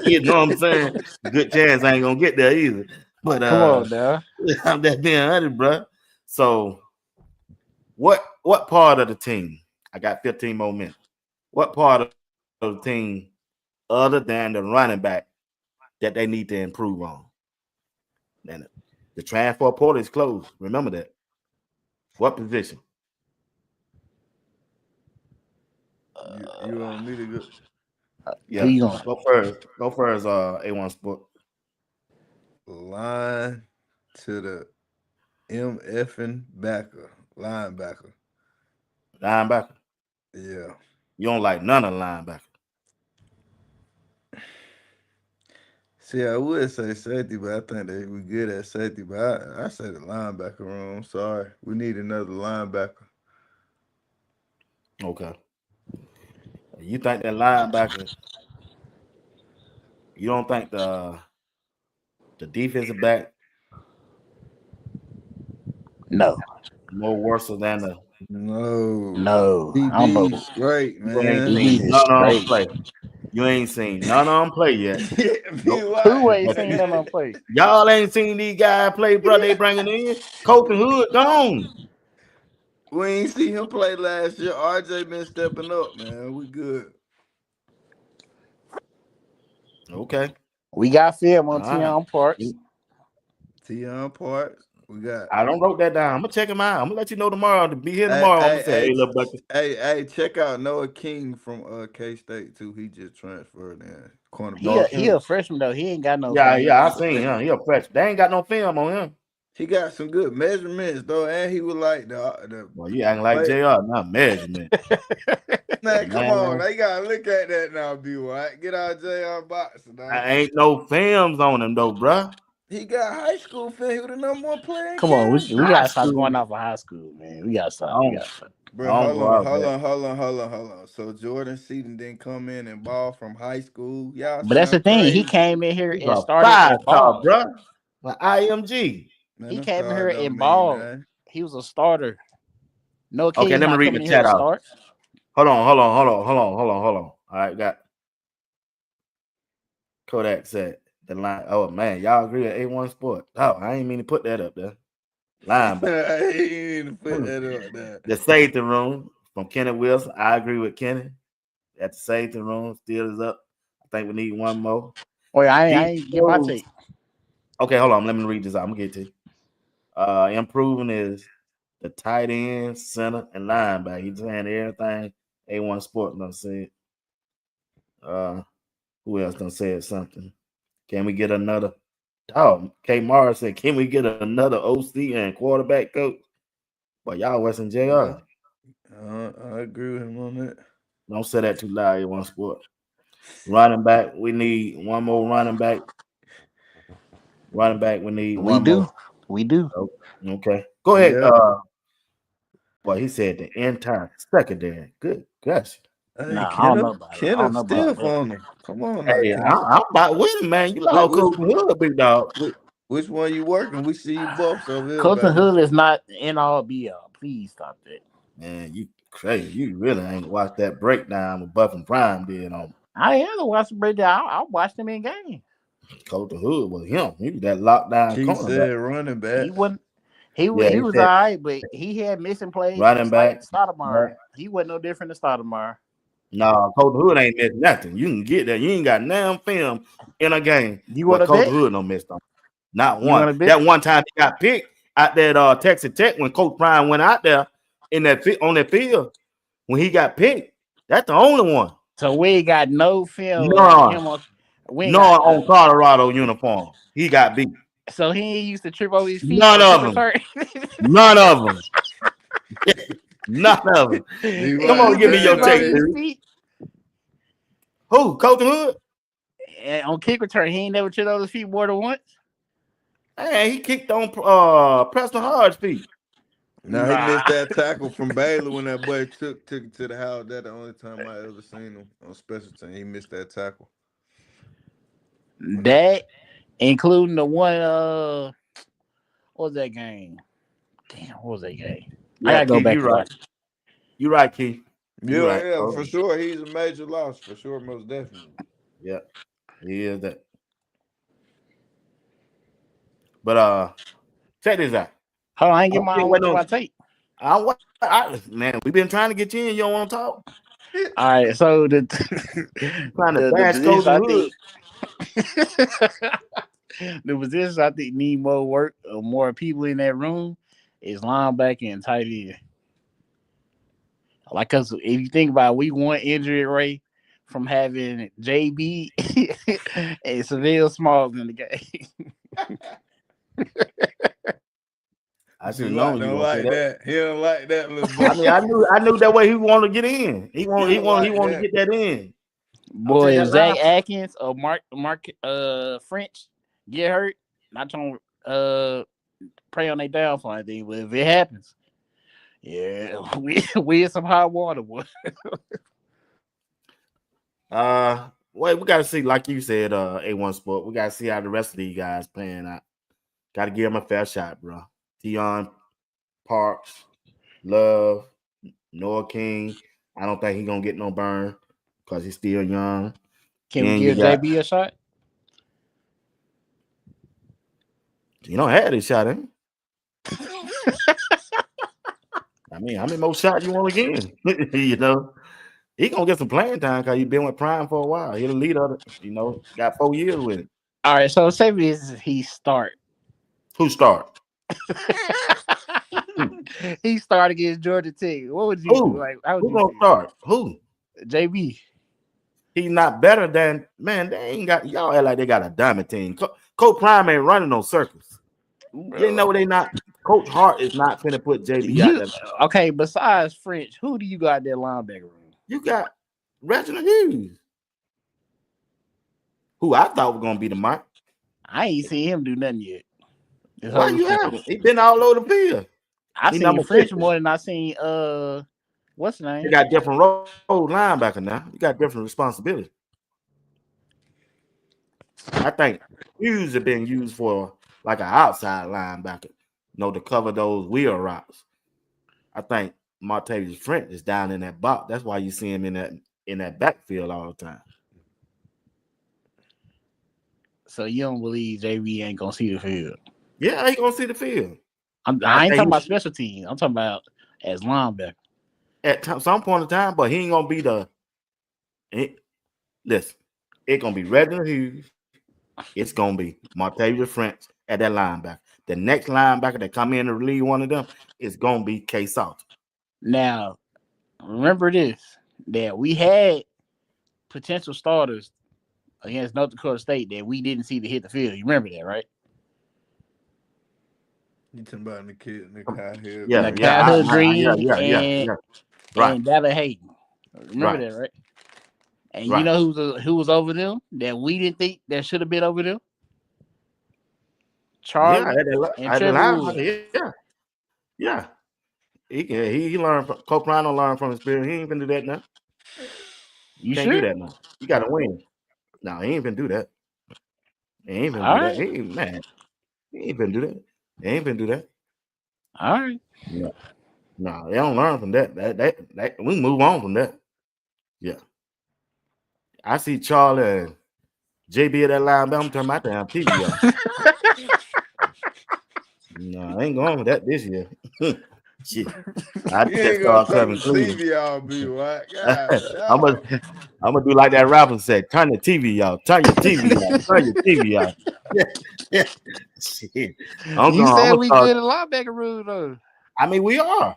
E: You know what I'm saying? Good chance I ain't gonna get there either. But
G: come on, now.
E: I'm just being honest, bro. So, what part of the team? I got 15 more minutes. What part of the team, other than the running back, that they need to improve on? And the transfer portal is closed. Remember that. What position?
H: You want me to go?
E: Yeah, go first. Go first. A1 Sport.
H: Line to the MFing backer, linebacker.
E: Linebacker.
H: Yeah.
E: You don't like none of the linebacker.
H: See, I would say safety, but I think they we good at safety. But I say the linebacker room. Sorry, we need another linebacker.
E: Okay. You think that linebacker? You don't think the defensive back?
G: No.
E: More worse than the
H: no. DB's great, man.
E: You ain't seen none of them play yet.
G: Who ain't seen none of them play?
E: Y'all ain't seen these guys play, bro. They bringing in Colton Hood gone.
H: We ain't see him play last year. RJ been stepping up, man. We good.
E: Okay.
G: We got film on Tion Parks.
H: Tion Parks. We got.
E: I don't wrote that down. I'm gonna check him out. I'm gonna let you know tomorrow. To be here tomorrow, I'm gonna say, Lil Buckey.
H: Hey, check out Noah King from K-State too. He just transferred in. Cornerback.
G: He a freshman though. He ain't got no.
E: Yeah, I seen him. He a freshman. They ain't got no film on him.
H: He got some good measurements though, and he was like the.
E: Well, you acting like JR, not measurement.
H: Man, come on, they gotta look at that now, B. White. Get out JR box.
E: I ain't no films on him though, bro.
H: He got high school film. He was the number one player.
G: Come on, we gotta stop going off of high school, man. We gotta stop.
H: Bro, hold on. So Jordan Seaton didn't come in and ball from high school. Y'all,
G: but that's the thing.
H: Crazy.
G: He came in here and started at ball,
E: bro. Like IMG.
H: Man,
G: he came in here and ball. He was a starter. No,
E: okay. Let me read the chat out. Hold on. All right, got Kodak said the line. Oh man, y'all agree at A1 Sport. Oh, I ain't mean to put that up there. Linebacker.
H: I ain't mean to put that up there.
E: The safety room from Kenny Wilson. I agree with Kenny. At the safety room, still is up. I think we need one more.
G: Wait, I ain't get my take.
E: Okay, hold on. Let me read this out. I'm gonna get to you. Improving is the tight end, center, and linebacker. He's saying everything A1 Sport done said. Who else done said something? Can we get another? Oh, K. Morris said, can we get another OC and quarterback coach? Well, y'all wasn't JR.
H: I agree with him on that.
E: Don't say that too loud, A1 Sport. Running back, we need one more running back. Running back, we need one more.
G: We do.
E: Okay. Go ahead. Well, he said the entire secondary. Good gosh.
H: Hey, I don't know about stiff on him. Come on.
E: Hey, I'm about with him, man. You like Colton Hood, big dog.
H: Which one you working? We see you both over here.
G: Colton Hood is not in all be all. Please stop that.
E: Man, you crazy. You really ain't watched that breakdown with Buff and Prime did on.
G: I haven't watched the breakdown. I watched him in game.
E: Colton Hood was him. He was that lockdown
H: cornerback. Said running back.
G: He
E: Yeah, he
G: was all
E: said
G: right, but he had missing plays
E: running
G: just
E: back.
G: like Stoudemire. He wasn't no different than Stoudemire.
E: No, Coach Hood ain't missed nothing. You can get that. You ain't got damn film in a game.
G: You
E: But
G: want to
E: Coach
G: bet?
E: Hood don't miss them. Not
G: You
E: one.
G: want to bet?
E: That one time he got picked out that Texas Tech when Coach Prime went out there in that on that field when he got picked. That's the only one.
G: So we ain't got no film on
E: None.
G: him. We ain't
E: None
G: got.
E: on Colorado uniform. He got beat.
G: So he ain't used to trip over his feet
E: None
G: on kick
E: of them.
G: return.
E: None of them. None of them. Come on, give me your take, dude. Who? Coach Hood?
G: And on kick return, he ain't never tripped over his feet more than once.
E: Man, he kicked on Preston Hard's feet.
H: Now he missed that tackle from Baylor when that boy took it to the house. That's the only time I ever seen him on special team. He missed that tackle.
G: That, including the one, what was that game? Damn, what was that game?
E: Yeah,
G: I gotta go
E: Keith,
G: back.
E: You right. You right, Keith.
H: Yeah,
E: right.
H: yeah, for sure. He's a major loss, for sure, most definitely.
E: Yeah, he is that. But check this out.
G: Hold on, I ain't get my tape.
E: Man, we've been trying to get you in. You don't want to talk.
G: All right, so the positions I think need more work or more people in that room is linebacker and tight end. Like, cause if you think about it, we want injury rate from having JB and Seville Smalls in the game.
E: I should have known you
H: like that. He don't like that little boy.
E: I mean, I knew that way he wanted to get in. He wanted to get that in.
G: Boy, if Zach Atkins or Mark French get hurt, not trying to prey on their downfall, I think, but if it happens, yeah, we in some hot water, boy.
E: Wait, we gotta see, like you said, A1 Sport. We gotta see how the rest of these guys playing out. Gotta give him a fair shot, bro. Deion Parks, Love, Noah King. I don't think he's gonna get no burn because he's still young.
G: Can we give JB a shot?
E: You don't have this shot, ain't I mean, how many more shots you want to get? You know, he gonna get some playing time because he's been with Prime for a while. He's the leader, got 4 years with it.
G: All right, so say he start.
E: Who start?
G: He started against Georgia Tech. What would you do? Like,
E: who gonna start? Who?
G: JB.
E: He's not better than, man. They ain't got, y'all act like they got a diamond team. Coach Prime ain't running no circles. You know they not. Coach Hart is not finna put JB out there.
G: Okay, besides French, who do you got that linebacker room?
E: You got Reginald Hughes, who I thought was gonna be the Mike.
G: I ain't seen him do nothing yet.
E: Why you haven't? He been all over the field.
G: I seen French more than I seen what's the name?
E: You got different role linebacker now. You got different responsibility. I think Hughes have been used for like an outside linebacker, to cover those wheel routes. I think Martavis French is down in that box. That's why you see him in that backfield all the time.
G: So you don't believe JB ain't gonna see the field?
E: Yeah, he gonna see the field.
G: I ain't talking about special teams. I'm talking about as linebacker.
E: At some point in time, but he ain't gonna be listen, it's gonna be Reginald Hughes. It's gonna be Martavis French at that linebacker. The next linebacker that come in to relieve one of them is gonna be K Salt.
G: Now, remember this: that we had potential starters against North Dakota State that we didn't see to hit the field. You remember that, right?
H: You talking about the kid, Nikai Hill?
G: Yeah, Nikai Green and Dalla Hayden. Remember that, right? And you know who was over them that we didn't think that should have been over them? Charlie and Trevor Woods.
E: Yeah. He learned. Coach Prime don't learn from experience. He ain't gonna do that now.
G: You
E: can't do that now. You gotta win. No, he ain't gonna do that. He ain't gonna do that. He ain't mad. He ain't gonna do that. They ain't gonna do that.
G: All right.
E: Yeah. No, they don't learn from that. That we move on from that. Yeah. I see Charlie and JB at that linebacker. I'm turning my damn TV off. No, they ain't going with that this year. Shit. I
H: You
E: just
H: ain't gonna
E: started
H: turn
E: serving
H: the
E: Cleveland.
H: TV on me, what? God,
E: I'm gonna do like that rapper said, turn the TV off, turn your TV off, turn your TV off. Shit. I'm
G: You said
E: gonna
G: we
E: start.
G: good in linebacker room though.
E: I mean, we are.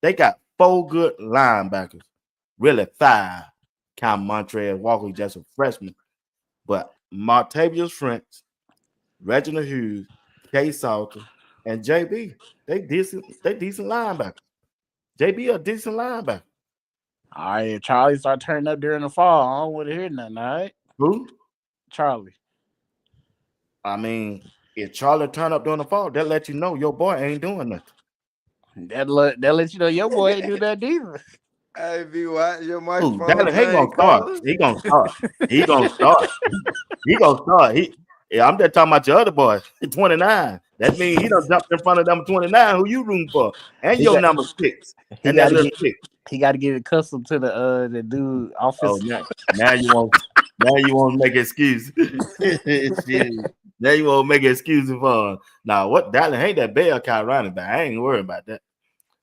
E: They got 4 good linebackers. Really 5. Count Montrez Walker, just a freshman. But Martavius French, Reginald Hughes, Kay Salter, and JB. They decent linebackers. JB a decent linebacker.
G: All right, if Charlie start turning up during the fall, I don't want to hear nothing. All right,
E: Who?
G: Charlie.
E: I mean, if Charlie turn up during the fall, that let you know your boy ain't doing nothing.
G: That let you know your boy ain't do that either.
H: Hey, B, what? Your
E: Ooh,
H: microphone
E: that he
H: thing
E: gonna start.
H: calling?
E: He gonna start. He gonna start. He gonna start. Yeah, I'm just talking about your other boy, 29. That means he done jumped in front of them 29. Who you rooting for? And your number 6.
G: He
E: And that
G: got to
E: little
G: get.
E: 6.
G: He got to get accustomed to the dude
E: Oh,
G: offense.
E: now you want to make excuse. Shit. Now you want to make excuses for him. Now what Dallas ain't that bad kind running back. I ain't worried about that.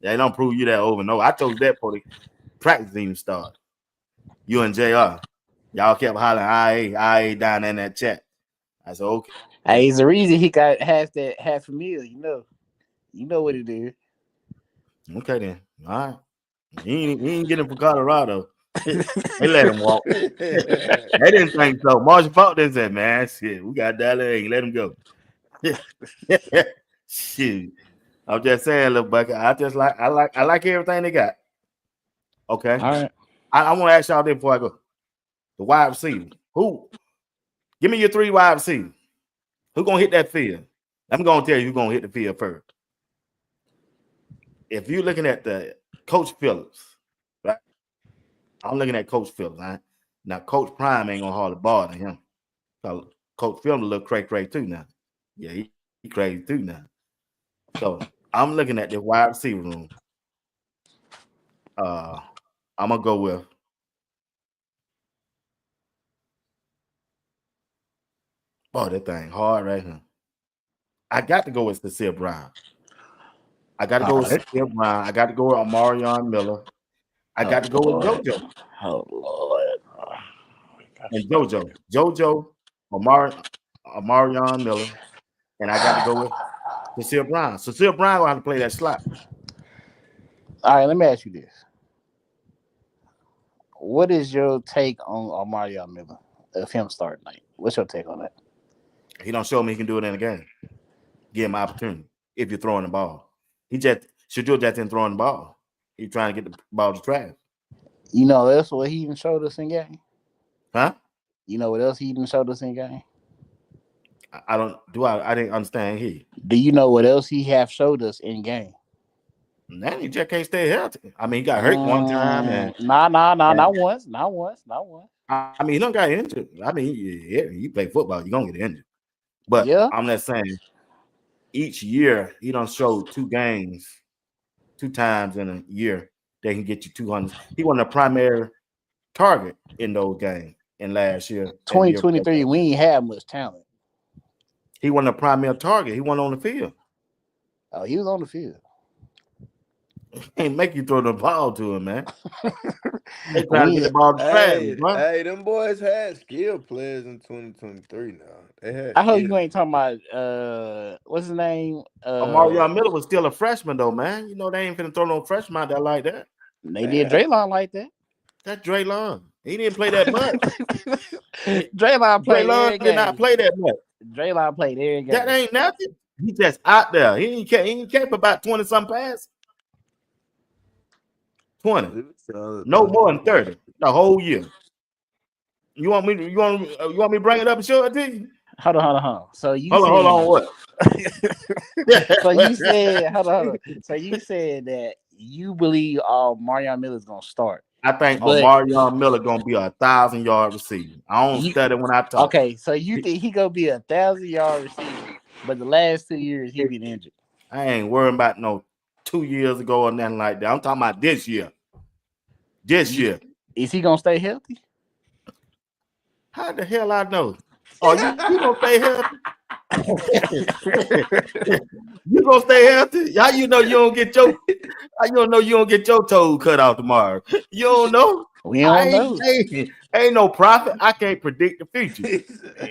E: They don't prove you that over and over. I told you that before the practice even started. You and JR. Y'all kept hollering IA down in that chat. I said, okay.
G: Hey, it's the reason he got half a meal. You know what it is.
E: Okay then. All right. He ain't getting from Colorado. They let him walk. They didn't think so. Marshall Faulk didn't say, man, shit, we got Dallas. Let him go. Shit. I'm just saying, Lil Buckey. I like everything they got. Okay.
G: All right.
E: I want to ask y'all this before I go. The wide receiver. Who? Give me your 3 wide receivers. Who gonna hit that field? I'm gonna tell you who's gonna hit the field first. If you're looking at the Coach Phillips, right? I'm looking at Coach Phillips. Right? Now, Coach Prime ain't gonna hardly bother him. So Coach Phillips look crazy too now. Yeah, he crazy too now. So I'm looking at the wide receiver room. I'm gonna go with that thing hard right here. I got to go with Cecile Brown. I got to go with Cecile Brown. I got to go with Amarion Miller. I got to go with JoJo.
G: Oh Lord.
E: And JoJo, Amarion Miller, and I got to go with Cecile Brown. Cecile Brown gonna have to play that slot.
G: All right, let me ask you this. What is your take on Mario Miller of him starting night? What's your take on that?
E: He don't show me he can do it in a game. Give him opportunity if you're throwing the ball. Shadur just in throwing the ball. He's trying to get the ball to trash.
G: You know that's what he even showed us in game?
E: Huh?
G: You know what else he even showed us in game?
E: I didn't understand he.
G: Do you know what else he have showed us in game?
E: Now he just can't stay healthy. I mean, he got hurt one time and
G: not once.
E: I mean, he don't got injured. I mean, yeah, you play football, you're gonna get injured. But
G: yeah.
E: I'm just saying, each year he don't show 2 games, 2 times in a year they can get you 200. He wasn't a primary target in those games in last year.
G: 2023, we ain't have much talent.
E: He wasn't a primary target. He wasn't on the field.
G: Oh, he was on the field.
E: Ain't make you throw the ball to him, man. They trying to get the ball to
H: hey,
E: bro.
H: Hey, them boys had skill players in 2023 now. They had
G: I hope you ain't talking about what's his name?
E: Amarion Miller was still a freshman though, man. You know they ain't finna throw no freshman out there like that.
G: They did Draylon like that.
E: That's Draylon. He didn't play that much.
G: Draylon
E: did not play that much.
G: Draylon played every game.
E: That ain't nothing. He just out there. He ain't kept about 20-some passes. 20. No more than 30 the whole year. You want me to bring it up and show it to you?
G: Hold on. So you
E: hold on what?
G: So you said hold on. So you said that you believe Marion Miller is gonna start.
E: I think Amarion Miller gonna be 1,000-yard receiver. I don't study when I talk.
G: Okay, so you think he gonna be 1,000-yard receiver, but the last 2 years he been injured.
E: I ain't worrying about no 2 years ago or nothing like that. I'm talking about this year. Year.
G: Is he gonna stay healthy?
E: How the hell I know? Oh, you gonna stay healthy? You gonna stay healthy? How you know you don't get your? How you don't know you don't get your toe cut off tomorrow? You don't know.
G: We don't know.
E: Ain't no prophet. I can't predict the future.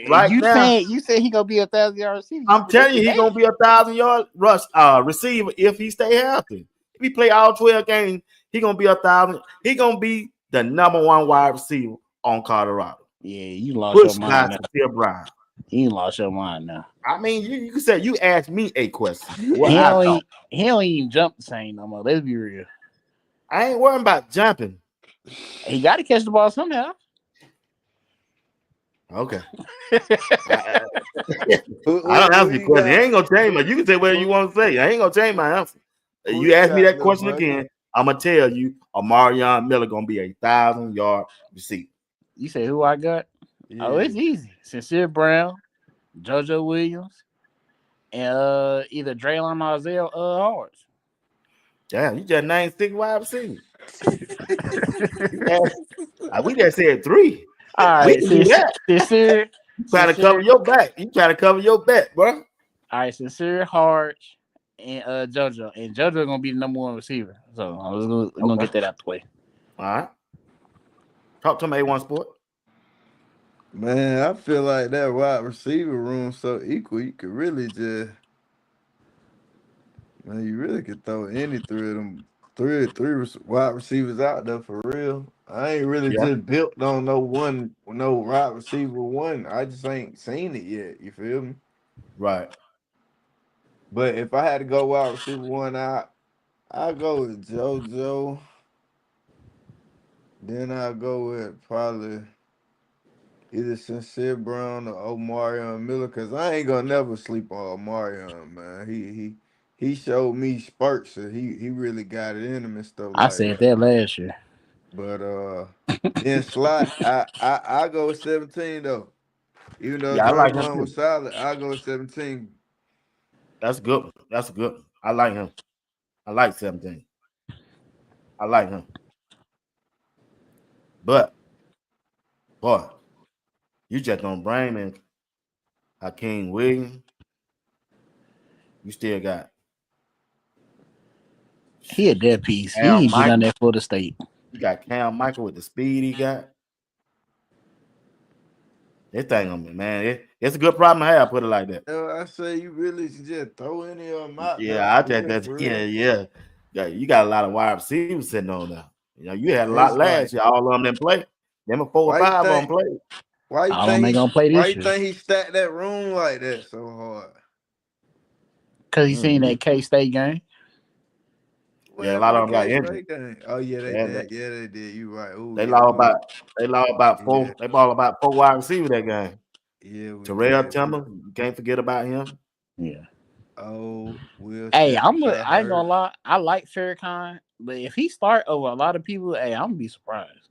E: Right
G: You
E: now,
G: said he gonna be 1,000-yard receiver.
E: I'm telling you, he gonna be 1,000-yard receiver if he stay healthy. If he play all 12 games, he gonna be 1,000. He gonna be the number 1 wide receiver on Colorado.
G: Yeah, you lost your mind now.
E: Sincere Brown.
G: You lost your mind now.
E: I mean, you said you asked me a question.
G: He don't even jump the same no more. Let's be real.
E: I ain't worrying about jumping.
G: He got to catch the ball somehow.
E: Okay. I don't answer your question. I ain't gonna change my. You can say whatever you want to say. I ain't gonna change my answer. You ask me that question again, I'm gonna tell you, Amarion Miller gonna be 1,000-yard receiver.
G: You say who I got? Yeah. Oh, it's easy. Sincere Brown, JoJo Williams, and either Draylon or Isaiah Hards.
E: Damn, you just named 6 wide receivers. We just said 3.
G: All right, Sincere.
E: You trying to cover your back. You trying to cover your back, bro.
G: All right, Sincere, Hards, and JoJo. And JoJo gonna be the number 1 receiver. So I'm gonna get that out the way.
E: All right. Talk to me, A1 Sport.
H: Man, I feel like that wide receiver room so equal. You could really just, man, you really could throw any three wide receivers out there for real. I ain't really just built on no wide receiver one. I just ain't seen it yet. You feel me?
E: Right.
H: But if I had to go wide receiver one, I'll go with JoJo. Then I'll go with probably either Sincere Brown or Omarion Miller, because I ain't gonna never sleep on Omarion, man. He showed me spurts, and he really got it in him and stuff.
G: I said that last year.
H: But in slot, I go with 17 though. Even though
E: Draymond
H: was solid, I go with 17.
E: That's good. That's good. I like him. I like 17. I like him. But boy, you just don't bring in Hakeem Williams. You still got.
G: He a dead piece. He ain't been on that for the state.
E: You got Cam Michael with the speed he got. This thing on me, man. It's a good problem to have. Put it like that.
H: I say you really should just throw any of them out.
E: Yeah, I just that's yeah. You got a lot of wide receivers sitting on there. You know, you had a lot last year. All of them didn't play. Them 4 or 5 on play.
H: Why you think they gonna play this year? Why you think he stacked that room like that so hard?
G: Because he seen that K-State game.
E: Yeah, a lot of them got injured.
H: Oh yeah, they did. Yeah, they did. You right. Ooh,
E: they lost about 4. Yeah. They ball about 4 wide receivers that game.
H: Yeah,
E: Terrell Timber, you can't forget about him.
G: Yeah.
H: Oh,
G: hey, I ain't gonna lie. I like Farrakhan, but if he start over a lot of people, hey, I'm gonna be surprised.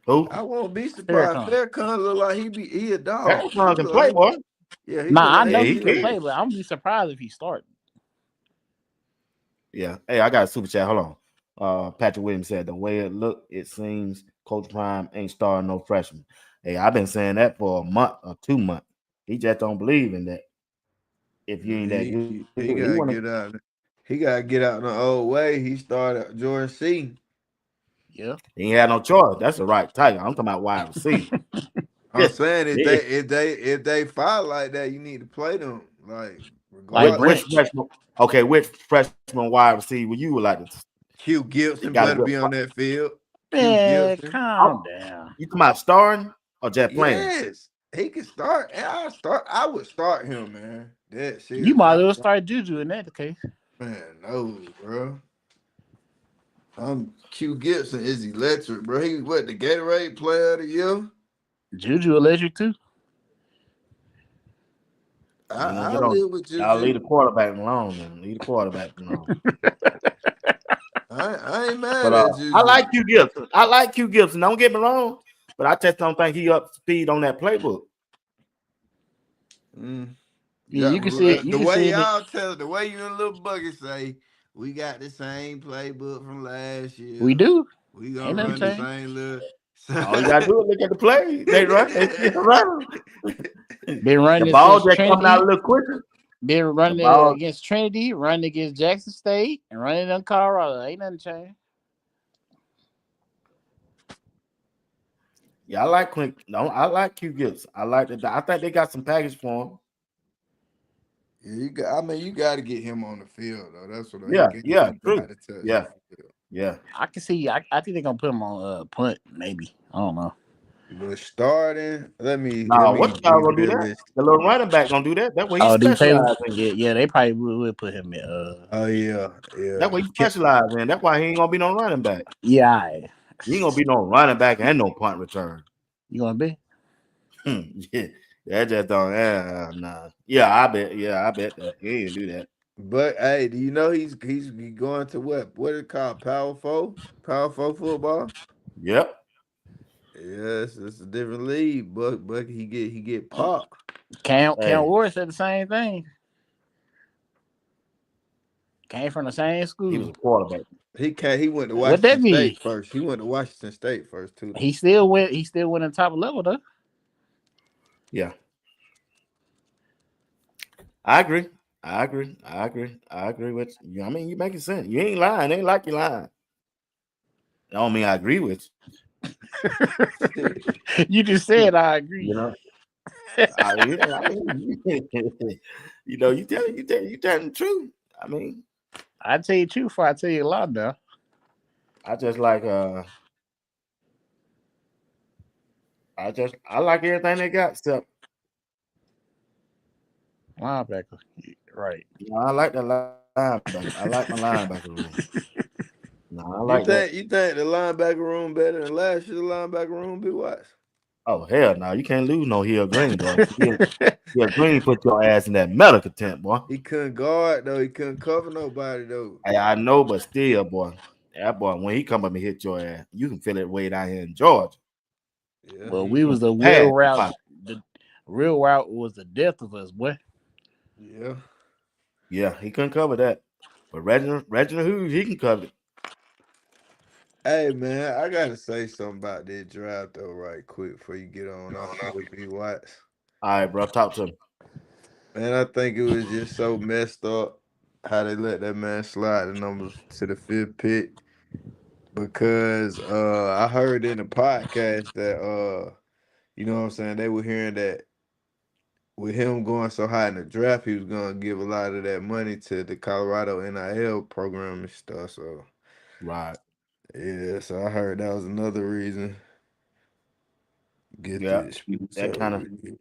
E: Who?
H: I won't be surprised. Farrakhan look like he a dog.
E: Farrakhan can play, boy.
H: Yeah,
G: I know he can play, but I'm gonna be surprised if he starts.
E: Yeah. Hey, I got a super chat. Hold on. Patrick Williams said the way it looked, it seems Coach Prime ain't starting no freshman. Hey, I've been saying that for a month or 2 months. He just don't believe in that. If you ain't that good,
H: he gotta get out. He gotta get out the old way. He started Jordan C.
G: Yeah.
E: He ain't had no choice. That's the right title. I'm talking about wide receiver.
H: I'm saying if they fight like that, you need to play them. Like
E: which freshman? Okay, which freshman wide receiver you would like to?
H: Hugh Gibson better be on that field.
G: Man, calm down.
E: You talking about starting or just playing?
H: Yes, he can start. I would start him, man. That shit.
G: You might as well start Juju in that case.
H: Man, no, bro. Q Gibson is electric, bro. He what the Gatorade Player of the Year?
G: Juju electric too.
H: I live with Juju.
E: I'll leave the quarterback alone, man. Leave the quarterback alone.
H: I ain't mad at Juju.
E: I like Q Gibson. Don't get me wrong, but I just don't think he up to speed on that playbook.
G: Yeah, you can see it.
H: The way y'all tell it, the way you and Lil Buckey say, we got the same playbook from last year.
G: We do.
H: We gonna run the same little.
E: All you gotta do is look at the play. They run. They still run.
G: Been running.
E: The ball just coming out a little quicker.
G: Been
E: The
G: running it
E: ball,
G: against Trinity, running against Jackson State, and running it on Colorado. Ain't nothing changed.
E: yeah, I like Clint. No, I like Q Gibbs. I like that. I think they got some package for him.
H: Yeah, you got. I mean, you got to get him on the field though. That's what he
E: Yeah,
H: got.
E: yeah,
H: He
E: true.
H: got to touch
E: Yeah,
H: the field.
E: yeah.
G: I can see. I think they're gonna put him on punt. Maybe I don't know.
H: But starting, let me
E: Nah,
H: be
E: what y'all gonna do that?
H: realistic.
E: The little running back gonna do that. That's what he
G: Oh, D Taylor.
E: specializes in.
G: Yeah, they probably would put him in.
H: Oh yeah,
E: That's
H: yeah.
E: what he specializes in. That's why he ain't gonna be no running back.
G: Yeah, all right.
E: He ain't gonna be no running back and no punt return.
G: You gonna be?
E: Yeah, that just don't. Nah. Yeah, I bet. Yeah, I bet that he ain't do that.
H: But hey, do you know he's going to what? What it called? Power four football.
E: Yep.
H: Yes, it's a different league. But he get popped.
G: Cam
E: Hey,
G: Ward said the same thing. Came from the same
E: he was a
G: school.
E: quarterback.
H: He went to
G: What that
H: Washington
G: mean?
H: State first. He went to Washington State first too. Though.
G: He still went. He still went in top level though.
E: Yeah, I agree. I agree. I agree. I agree with you. I mean, you making sense. You ain't lying. Ain't like you lying. I don't mean I agree with
G: You just
E: you.
G: said I agree.
E: You know, I mean, you know, you telling the truth. I mean,
G: I tell you the truth before I tell you a lot now.
E: I just like I like everything they got. Except
G: Linebacker, right?
E: you know, I like that linebacker. I like my linebacker room. No, I like that.
H: You think the linebacker room better than last year's linebacker room? Be wise.
E: Oh hell no, you can't lose no Hill Green, boy. Hill Green put your ass in that medical tent, boy.
H: He couldn't guard though. He couldn't cover nobody though.
E: I know, but still, boy. That boy, when he come up and hit your ass, you can feel it way down here in Georgia.
H: Yeah,
G: Well,
H: he
G: we was the real
E: Pad,
G: route. The real route was the death of us, boy.
H: yeah.
E: yeah, he couldn't cover that. But Reginald Hughes, he can cover it.
H: Hey man, I gotta say something about this draft though, right quick before you get on off with B Watts.
E: All right, bro, talk to him.
H: Man, I think it was just so messed up how they let that man slide the numbers to the fifth pick. Because I heard in the podcast that you know what I'm saying, they were hearing that with him going so high in the draft, he was gonna give a lot of that money to the Colorado NIL program and stuff. So
E: Right.
H: yeah, so I heard that was another reason. Get
E: Yeah.
H: this.
E: That kind of
H: So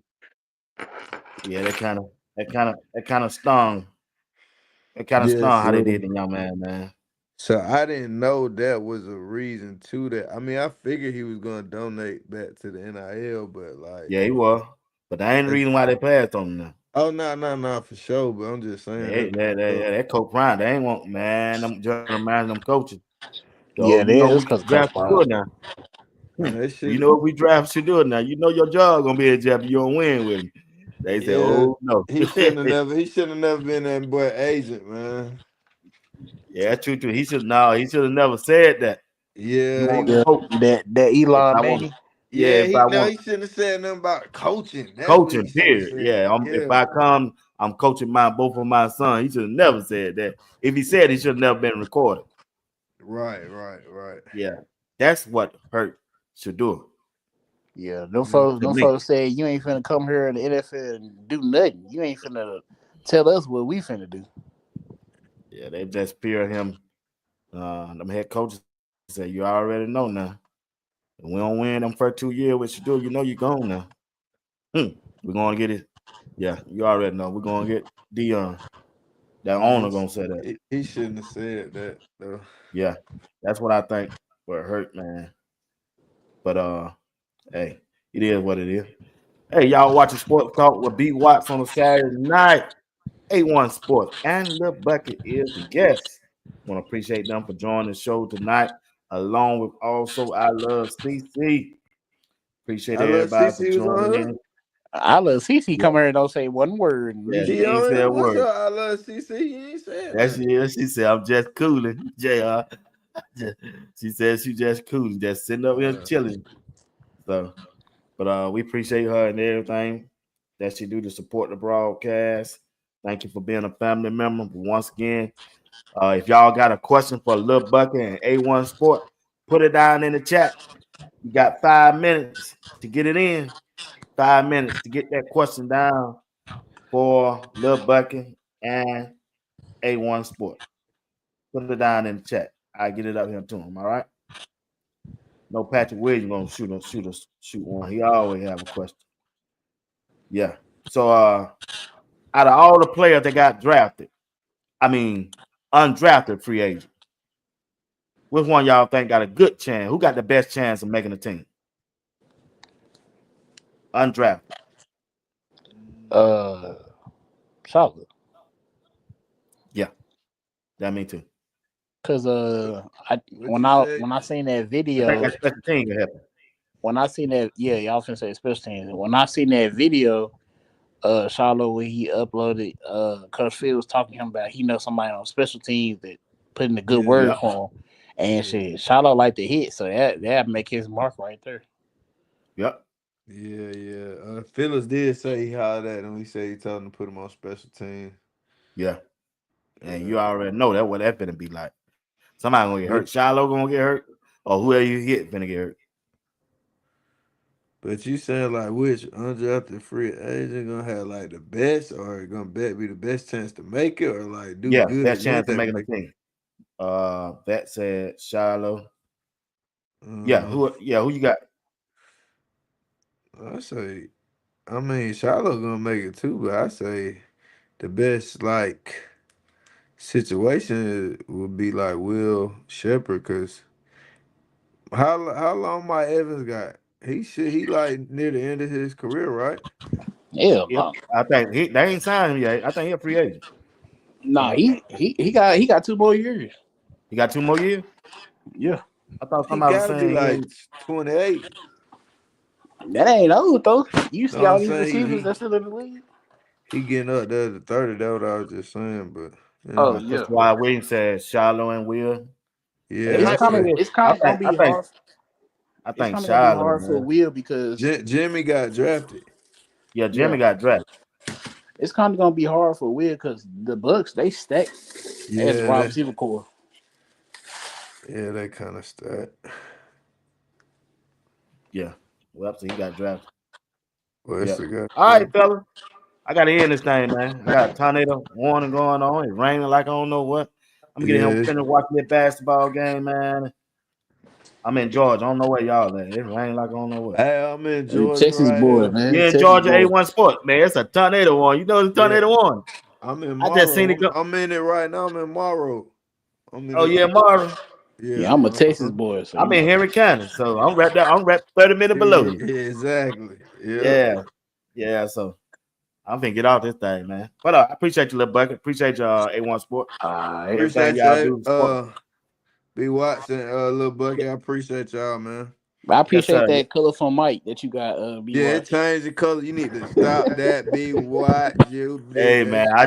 E: yeah, that kind of stung. It kind of
H: yeah,
E: stung how they did
H: so
E: the young man.
H: so I didn't know that was a reason to that. I mean, I figured he was gonna donate back to the NIL, but like,
E: Yeah, he was. But that ain't the reason why they passed on him now.
H: oh no, for sure. But I'm just saying
E: That Coach Prime, they ain't want, man, them general managers, them coaches. So
G: Yeah,
E: you
G: that
E: know
G: is
E: we
G: because of Coach
E: draft
G: Brown.
E: Shador now.
H: man, that
E: You
H: shit.
E: know if we draft Shador now, you know your job gonna be a job. You don't win with him. They say,
H: Yeah,
E: oh no.
H: he shouldn't have never been that boy agent, man.
E: Yeah, true. He should have never said that. You
H: Yeah, he
E: want the
H: was.
G: Yeah,
E: coach.
G: that
E: If
G: Elon
E: I want
G: Manny.
H: Yeah,
E: if I
H: he
E: want
H: shouldn't have said nothing about coaching. That's what he
E: coaching,
H: should have
E: period.
H: said.
E: Yeah, if
H: Yeah,
E: I come, I'm coaching both of my sons. He should have never said that. If he said, he should have never been recorded.
H: right.
E: Yeah, that's what hurt Shador.
G: Yeah,
E: To
G: them
E: me.
G: folks say you ain't finna come here in the NFL and do nothing. You ain't finna tell us what we finna do.
E: Yeah, they just peer him. Them head coaches say you already know now. If we don't win them first 2 years with Shador, you know you're gone now. We're gonna get it. Yeah, you already know. We're gonna get Dion. That
H: Yeah,
E: owner gonna say that.
H: he shouldn't have said that though.
E: Yeah, that's what I think. Where it hurt, man. But hey, it is what it is. Hey, y'all watching Sports Talk with B Watts on a Saturday night. A1 Sports and Lil Buckey is the guest. Want to appreciate them for joining the show tonight, along with also I Love CC. Appreciate
H: I love
E: everybody for
H: CC was
E: joining
H: on her.
E: in.
G: I let CC
E: Yeah,
G: come here and don't say one word and
E: yeah,
G: leave.
E: she
H: She
E: ain't
H: on
E: said
H: here.
E: a
H: What's
E: word.
H: up? I love CC. You ain't said
E: That's
H: nothing.
E: she is. She said, I'm just cooling. JR. She said she just cooling, just sitting up here
H: Uh,
E: chilling. So, but we appreciate her and everything that she do to support the broadcast. Thank you for being a family member. But once again, if y'all got a question for Lil Buckey and A1 Sport, put it down in the chat. You got 5 minutes to get it in. 5 minutes to get that question down for Lil Buckey and A1 Sport. Put it down in the chat. I'll get it up here to him. All right. No Patrick Williams gonna shoot one. He always have a question. Yeah. So out of all the players that got drafted, undrafted free agent, which one y'all think got a good chance? Who got the best chance of making the team? Undrafted.
G: Chocolate.
E: Yeah. That me too.
G: Cause when I seen that
E: I
G: video,
E: think that special team can happen.
G: when I seen that, yeah, y'all finna say special teams. When I seen that video, Charlotte, when he uploaded, Coach Phil was talking to him about he knows somebody on special teams that put in a good word for him, and shit, Charlotte like to hit, so that make his mark right there.
E: Yep.
H: Yeah. Phyllis did say he hollered at him. He said he told him to put him on special teams.
E: Yeah. And you already know that what that finna be like. Somebody gonna get hurt. Shiloh gonna get hurt, or whoever you hit finna get hurt.
H: But you saying like which undrafted free agent gonna have like the best, or gonna be the best chance to make it, or like do good?
E: Best chance of making the team. That said Shiloh. Who you got?
H: I say, Shiloh gonna make it too, but I say the best like situation would be like Will Shepherd, cause how long my Evans got? He like near the end of his career, right?
G: Yeah,
E: I think they ain't signed him yet. I think he a free agent.
G: Nah, he got 2 more years.
E: He got 2 more years?
G: Yeah.
E: I thought
H: He
E: somebody was
H: gotta be
E: saying
H: like 28.
G: That ain't old though. You see
H: No,
G: all
H: I'm
G: these
H: saying
G: receivers that's still in the league.
H: he getting up there to 30. That's what I was just saying, but
E: That's why Williams said Shiloh and Will.
H: yeah,
G: It's kind of gonna be hard.
E: I
G: It's
E: think
G: kind of gonna be
E: Shiloh,
G: hard for Will because
H: Jimmy got drafted.
E: Yeah, Jimmy got drafted.
G: It's kind of gonna be hard for Will because the Bucks they stacked as wide receiver core.
H: Yeah, they kind of stacked.
E: Yeah, Webster he got drafted.
H: Webster got
E: all right, fella. I gotta end this thing, man. I got a tornado warning going on. It's raining like I don't know what. I'm getting him finished watching that basketball game, man. I'm in Georgia. I don't know where y'all at. It's raining like I don't know what.
H: Hey, I'm in Georgia.
G: Texas
H: right
G: boy,
H: here.
G: man.
E: You're in
G: Texas
E: Georgia
G: boy.
E: A1 Sport, man. It's a tornado one. You know the tornado one.
H: I'm in
E: I just seen it
H: Morrow.
E: go.
H: I'm in it right now. I'm in Morrow.
E: Marvin.
G: Yeah, I'm a Texas boy. So
E: I'm in Henry County, so I'm right there. I'm right 30 minutes below you.
H: Yeah, exactly.
E: Yeah. So I'm finna get off this thing, man. But I appreciate you, Lil Buckey. Appreciate y'all A1 Sport.
H: Appreciate
E: y'all do.
H: B. Watson, Lil Buckey. I appreciate y'all, man.
G: I appreciate that colorful mic that you got.
H: It changed the color. You need to stop that. B. Watch you.
E: Hey man, I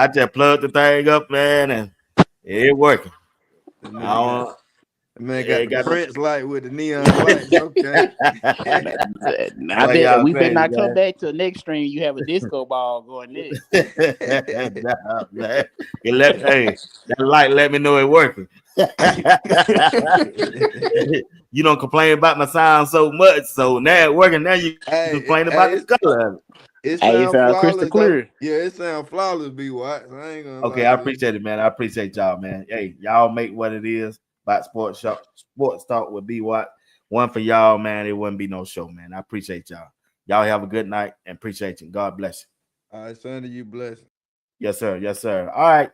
E: just plugged the thing up, man, and it working.
H: Man got the Prince light with the neon lights. Okay.
G: I bet we better not come back to the next stream. You have a disco ball going next.
E: That light let me know it working. You don't complain about my sound so much, so now it working. Now you complain about the color.
H: It sound
G: crystal clear.
H: Yeah, it sound flawless, B. Watts. I ain't gonna
E: lie. I appreciate it, man. I appreciate y'all, man. Hey, y'all make what it is. About Sports Talk with B. Watt. One for y'all, man. It wouldn't be no show, man. I appreciate y'all. Y'all have a good night and appreciate you. God bless you.
H: All right, Sunday, you blessed.
E: Yes, sir. Yes, sir. All right,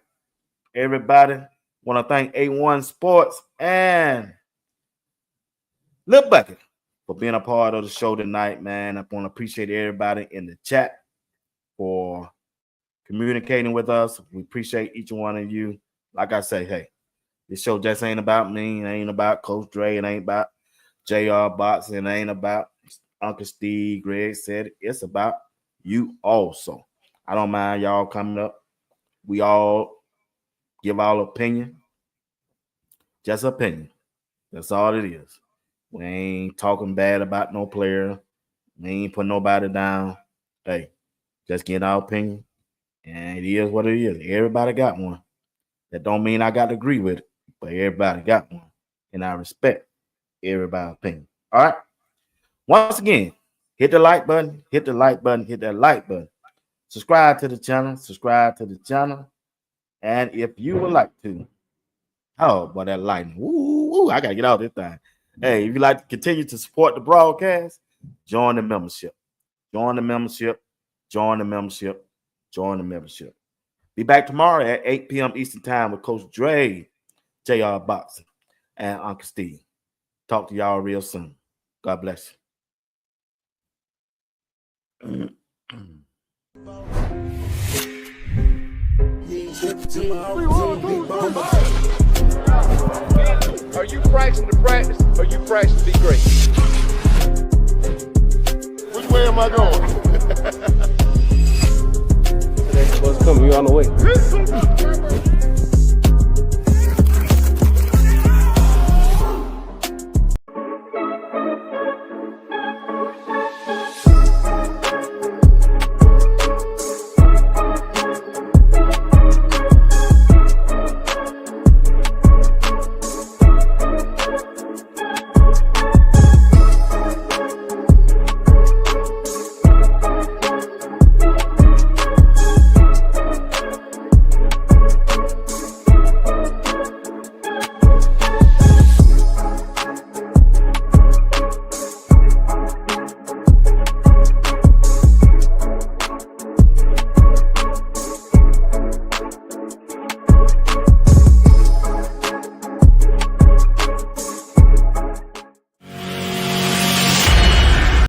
E: everybody. Want to thank A1 Sports and Lil Buckey for being a part of the show tonight, man. I want to appreciate everybody in the chat for communicating with us. We appreciate each one of you. Like I say, hey, this show just ain't about me. It ain't about Coach Dre. It ain't about JR Boxing. It ain't about Uncle Steve. Greg said it. It's about you also. I don't mind y'all coming up. We all give our opinion. Just opinion. That's all it is. We ain't talking bad about no player. We ain't putting nobody down. Hey, just get our opinion And it is what it is. Everybody got one. That don't mean I got to agree with it, but everybody got one. And I respect everybody's opinion. All right. Once again, hit the like button, hit the like button, hit that like button. Subscribe to the channel, And if you would like to, oh, boy, that lightning. Woo, I got to get out of this thing. Hey, if you like to continue to support the broadcast, join the membership. Join the membership. Be back tomorrow at 8 p.m. Eastern Time with Coach Dre, JR Boxing, and Uncle Steve. Talk to y'all real soon. God bless you.
D: Are you practicing to practice or you practicing to be great?
C: Which way am I going?
I: What's coming? You on the way?